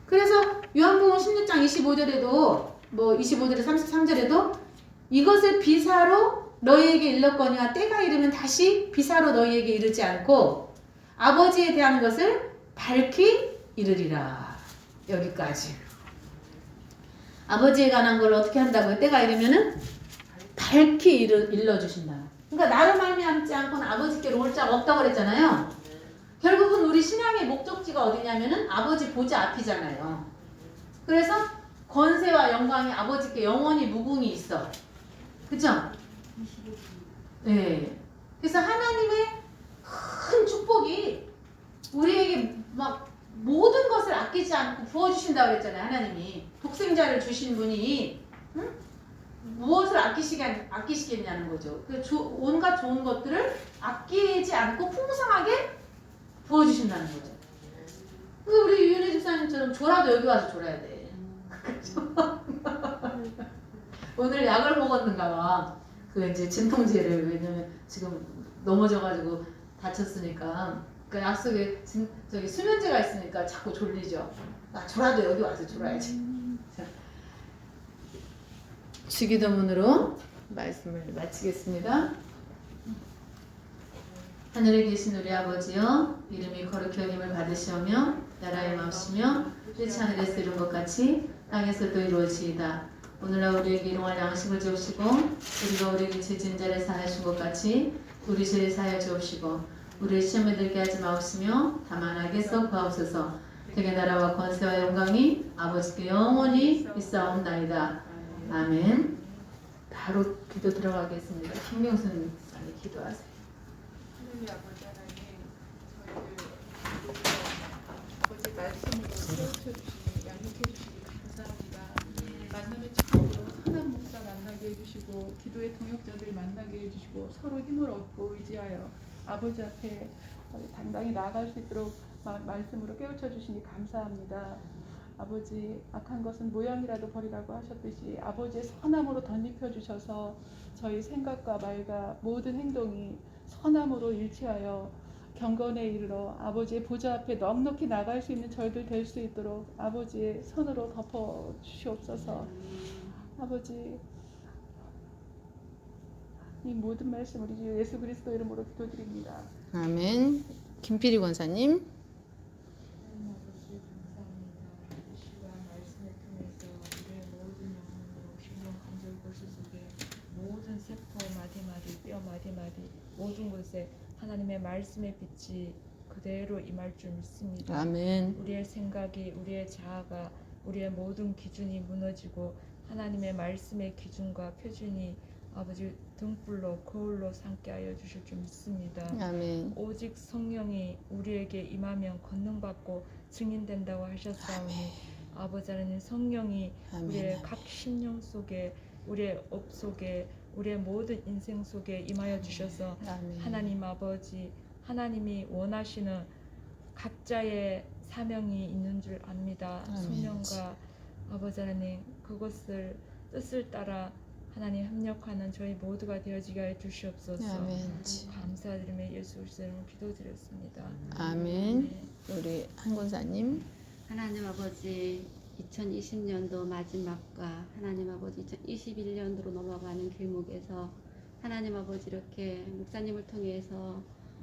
그래서 요한복음 16장 25절에도 뭐 25절에 33절에도 이것을 비사로 너희에게 일렀거니와 때가 이르면 다시 비사로 너희에게 이르지 않고 아버지에 대한 것을 밝히 이르리라. 여기까지. 아버지에 관한 걸 어떻게 한다고요? 때가 이르면은 밝히 일러주신다. 그러니까 나를 말미암지 않고는 아버지께로 올 자가 없다고 그랬잖아요. 결국은 우리 신앙의 목적지가 어디냐면은 아버지 보좌 앞이잖아요. 그래서 권세와 영광이 아버지께 영원히 무궁히 있어. 그죠? 네. 그래서 하나님의 큰 축복이 우리에게 막 모든 것을 아끼지 않고 부어주신다고 그랬잖아요. 하나님이 독생자를 주신 분이 응? 무엇을 아끼시겠냐는 거죠. 온갖 좋은 것들을 아끼지 않고 풍성하게 부어주신다는 거죠. 그래서 우리 유은혜 집사님처럼 졸아도 여기 와서 졸아야 돼. 오늘 약을 먹었는가 봐. 그 이제 진통제를 왜냐면 지금 넘어져가지고 다쳤으니까 그 약속에 저기 수면제가 있으니까 자꾸 졸리죠. 아 졸아도 여기 와서 졸아야지. 자, 주기도문으로 말씀을 마치겠습니다. 하늘에 계신 우리 아버지여 이름이 거룩히 여김을 받으시오며 나라의 마음이시며 뜻이 하늘에서 이룬 것 같이 땅에서도 이루어지이다. 오늘날 우리에게 일용할 양식을 주옵시고 우리가 우리에게 죄진 자를 사하여 준 것 같이 우리 죄를 사하여 주옵시고 우리의 시험에 들게 하지 마옵시며 다만 악에서 구하옵소서. 되게 나라와 권세와 영광이 아버지께 영원히 있사옵나이다. 아멘. 바로 기도 들어가겠습니다. 김명순 목사님 기도하세요. 하늘의 아버지 하나님, 저희들 아버지 말씀으로 깨우쳐주시니 양육해주시니 감사합니다. 만남의 처음으로 선한 목사 만나게 해주시고 기도의 동역자들 만나게 해주시고 서로 힘을 얻고 의지하여 아버지 앞에 당당히 나아갈 수 있도록 말씀으로 깨우쳐 주시니 감사합니다. 아버지, 악한 것은 모양이라도 버리라고 하셨듯이 아버지의 선함으로 덧입혀 주셔서 저희 생각과 말과 모든 행동이 선함으로 일치하여 경건에 이르러 아버지의 보좌 앞에 넉넉히 나갈 수 있는 저희들 될 수 있도록 아버지의 손으로 덮어 주시옵소서. 아버지, 이 모든 말씀 우리 주 예수 그리스도 이름으로 기도드립니다. 아멘. 김필희 권사님. 하나님 아버지 감사합니다. 이 시간 말씀을 통해서 우리의 모든 영혼으로 심령 간절 골수 속에 모든 세포 마디마디 뼈 마디마디 모든 곳에 하나님의 말씀의 빛이 그대로 임할 줄 믿습니다. 아멘. 우리의 생각이 우리의 자아가 우리의 모든 기준이 무너지고 하나님의 말씀의 기준과 표준이 아버지 등불로 거울로 삼게 하여 주실 줄 믿습니다. 아멘. 오직 성령이 우리에게 임하면 권능받고 증인된다고 하셨사오니 아버지 하나님 성령이 아멘. 우리의 각 심령 속에 우리의 업 속에 우리의 모든 인생 속에 임하여 주셔서 아멘. 하나님 아버지 하나님이 원하시는 각자의 사명이 있는 줄 압니다. 아멘. 소명과 아버지 하나님 그것을 뜻을 따라 하나님 협력하는 저희 모두가 되어지게 해 주시옵소서. 아멘. 감사드리며 예수 그리스도 이름으로 기도드렸습니다. 아멘. 우리 한 권사님. 하나님 아버지 2020년도 마지막과 하나님 아버지 2021년도로 넘어가는 길목에서 하나님 아버지 이렇게 목사님을 통해서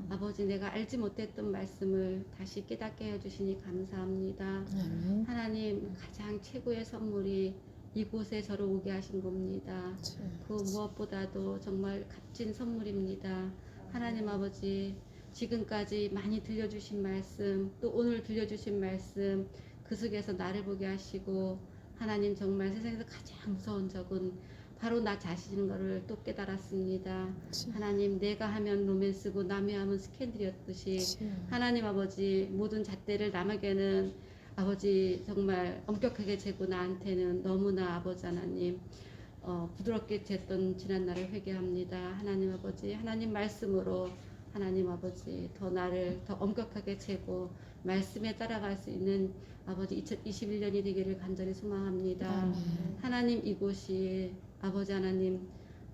아버지 내가 알지 못했던 말씀을 다시 깨닫게 해주시니 감사합니다. 아멘. 하나님 가장 최고의 선물이 이곳에 저를 오게 하신 겁니다. 그 무엇보다도 정말 값진 선물입니다. 하나님 아버지 지금까지 많이 들려주신 말씀 또 오늘 들려주신 말씀 그 속에서 나를 보게 하시고 하나님 정말 세상에서 가장 무서운 적은 바로 나 자신인 것을 또 깨달았습니다. 하나님 내가 하면 로맨스고 남이 하면 스캔들이었듯이 하나님 아버지 모든 잣대를 남에게는 아버지 정말 엄격하게 재고 나한테는 너무나 아버지 하나님 부드럽게 쟀던 지난날을 회개합니다. 하나님 아버지 하나님 말씀으로 하나님 아버지 더 나를 더 엄격하게 재고 말씀에 따라갈 수 있는 아버지 2021년이 되기를 간절히 소망합니다. 하나님 이곳이 아버지 하나님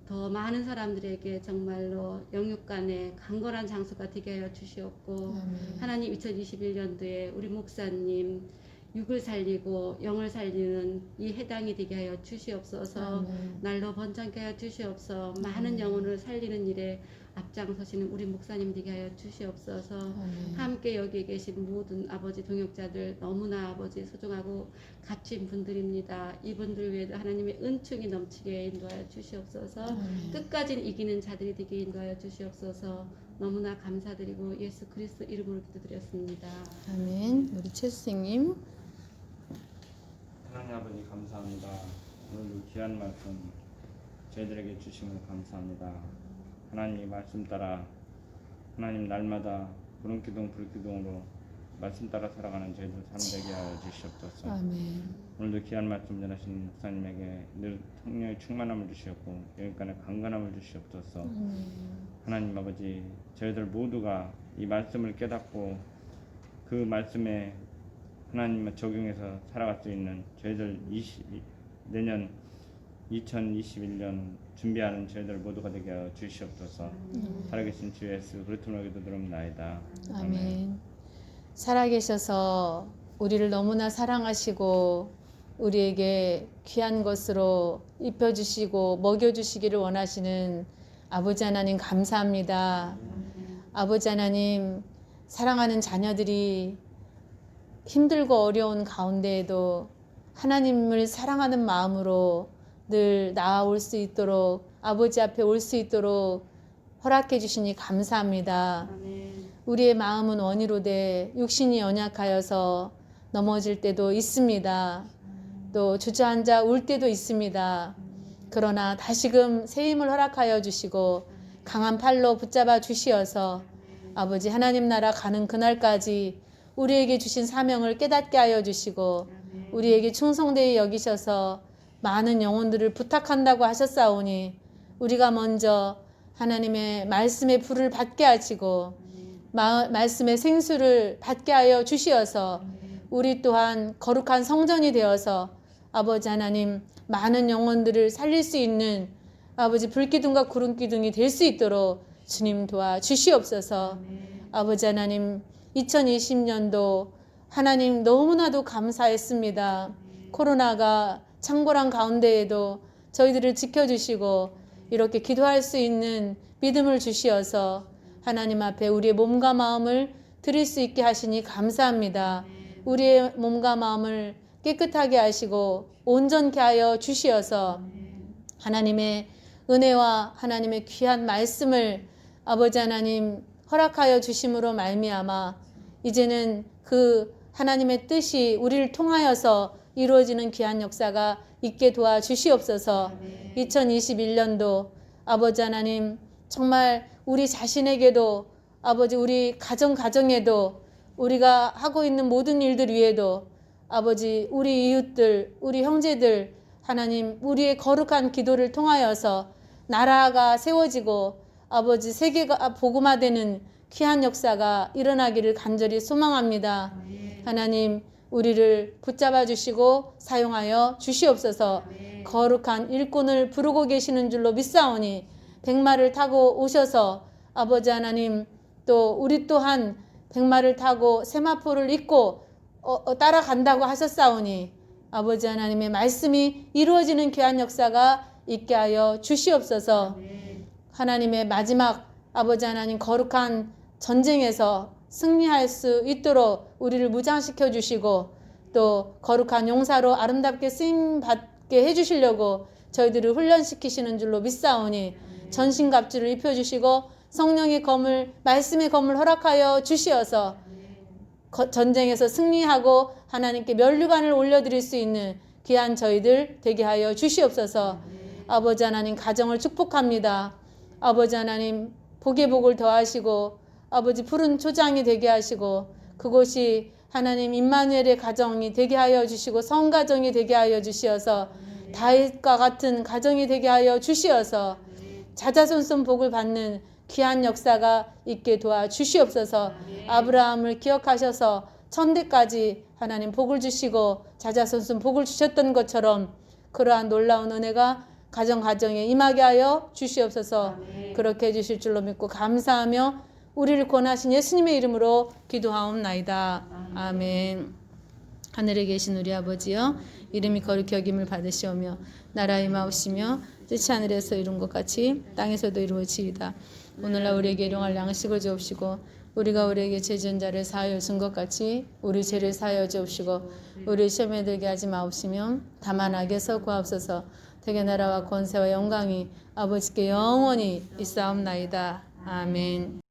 더 많은 사람들에게 정말로 영육간의 강건한 장소가 되게 하여 주시옵고 하나님 2021년도에 우리 목사님 육을 살리고 영을 살리는 이 해당이 되게 하여 주시옵소서. 날로 번창케 하여 주시옵소서. 많은 영혼을 살리는 일에 앞장서시는 우리 목사님 되게 하여 주시옵소서. 함께 여기 계신 모든 아버지 동역자들 너무나 아버지 소중하고 값진 분들입니다. 이분들 위에도 하나님의 은총이 넘치게 인도하여 주시옵소서. 끝까지 이기는 자들이 되게 인도하여 주시옵소서. 너무나 감사드리고 예수 그리스도 이름으로 기도드렸습니다. 아멘. 우리 최 선생님. 하나님 아버지 감사합니다. 오늘도 귀한 말씀 저희들에게 주심을 감사합니다. 하나님의 말씀 따라 하나님 날마다 구름기둥 불기둥으로 말씀 따라 살아가는 저희들 삶 되게 하여 주시옵소서. 아멘. 오늘도 귀한 말씀 전하신 목사님에게 늘 성령의 충만함을 주시옵고 영육간의 강건함을 주시옵소서. 하나님 아버지 저희들 모두가 이 말씀을 깨닫고 그 말씀에 하나님을 적용해서 살아갈 수 있는 저희들 내년 2021년 준비하는 저희들 모두가 되게 하여 주시옵소서. 살아계신 주 예수 그리스도로 기도드립나이다. 아멘. 살아계셔서 우리를 너무나 사랑하시고 우리에게 귀한 것으로 입혀주시고 먹여주시기를 원하시는 아버지 하나님 감사합니다. 아버지 하나님 사랑하는 자녀들이 힘들고 어려운 가운데에도 하나님을 사랑하는 마음으로 늘 나아올 수 있도록 아버지 앞에 올 수 있도록 허락해 주시니 감사합니다. 우리의 마음은 원이로되 육신이 연약하여서 넘어질 때도 있습니다. 또 주저앉아 울 때도 있습니다. 그러나 다시금 새 힘을 허락하여 주시고 강한 팔로 붙잡아 주시어서 아버지 하나님 나라 가는 그날까지 우리에게 주신 사명을 깨닫게 하여 주시고 우리에게 충성되이 여기셔서 많은 영혼들을 부탁한다고 하셨사오니 우리가 먼저 하나님의 말씀의 불을 받게 하시고 말씀의 생수를 받게 하여 주시어서 우리 또한 거룩한 성전이 되어서 아버지 하나님 많은 영혼들을 살릴 수 있는 아버지 불기둥과 구름기둥이 될 수 있도록 주님 도와 주시옵소서. 아버지 하나님 2020년도 하나님 너무나도 감사했습니다. 코로나가 창궐한 가운데에도 저희들을 지켜주시고 이렇게 기도할 수 있는 믿음을 주시어서 하나님 앞에 우리의 몸과 마음을 드릴 수 있게 하시니 감사합니다. 우리의 몸과 마음을 깨끗하게 하시고 온전케 하여 주시어서 하나님의 은혜와 하나님의 귀한 말씀을 아버지 하나님 허락하여 주심으로 말미암아 이제는 그 하나님의 뜻이 우리를 통하여서 이루어지는 귀한 역사가 있게 도와주시옵소서. 2021년도 아버지 하나님 정말 우리 자신에게도 아버지 우리 가정에도 우리가 하고 있는 모든 일들 위에도 아버지 우리 이웃들 우리 형제들 하나님 우리의 거룩한 기도를 통하여서 나라가 세워지고 아버지 세계가 복음화되는 귀한 역사가 일어나기를 간절히 소망합니다. 하나님 우리를 붙잡아 주시고 사용하여 주시옵소서. 거룩한 일꾼을 부르고 계시는 줄로 믿사오니 백마를 타고 오셔서 아버지 하나님 또 우리 또한 백마를 타고 세마포를 입고 따라간다고 하셨사오니 아버지 하나님의 말씀이 이루어지는 귀한 역사가 있게 하여 주시옵소서. 하나님의 마지막 아버지 하나님 거룩한 전쟁에서 승리할 수 있도록 우리를 무장시켜 주시고 또 거룩한 용사로 아름답게 쓰임받게 해주시려고 저희들을 훈련시키시는 줄로 믿사오니 전신갑주를 입혀주시고 성령의 검을 말씀의 검을 허락하여 주시어서 전쟁에서 승리하고 하나님께 면류관을 올려드릴 수 있는 귀한 저희들 되게 하여 주시옵소서. 아버지 하나님 가정을 축복합니다. 아버지 하나님 복의 복을 더하시고 아버지 푸른 초장이 되게 하시고 그곳이 하나님 임마누엘의 가정이 되게 하여 주시고 성가정이 되게 하여 주시어서 다윗과 같은 가정이 되게 하여 주시어서 자자손손 복을 받는 귀한 역사가 있게 도와주시옵소서. 아브라함을 기억하셔서 천대까지 하나님 복을 주시고 자자손손 복을 주셨던 것처럼 그러한 놀라운 은혜가 가정에 임하게 하여 주시옵소서. 그렇게 해주실 줄로 믿고 감사하며 우리를 권하신 예수님의 이름으로 기도하옵나이다. 아멘. 하늘에 계신 우리 아버지여 이름이 거룩히 여김을 받으시오며 나라의 임하옵시며 뜻이 하늘에서 이룬 것 같이 땅에서도 이루어지이다. 오늘날 우리에게 일용할 양식을 주옵시고 우리가 우리에게 죄 지은 자를 사하여 준 것 같이 우리 죄를 사하여 주옵시고 우리 시험에 들게 하지 마옵시며 다만 악에서 구하옵소서. 대개 나라와 권세와 영광이 아버지께 영원히 있사옵나이다. 아멘.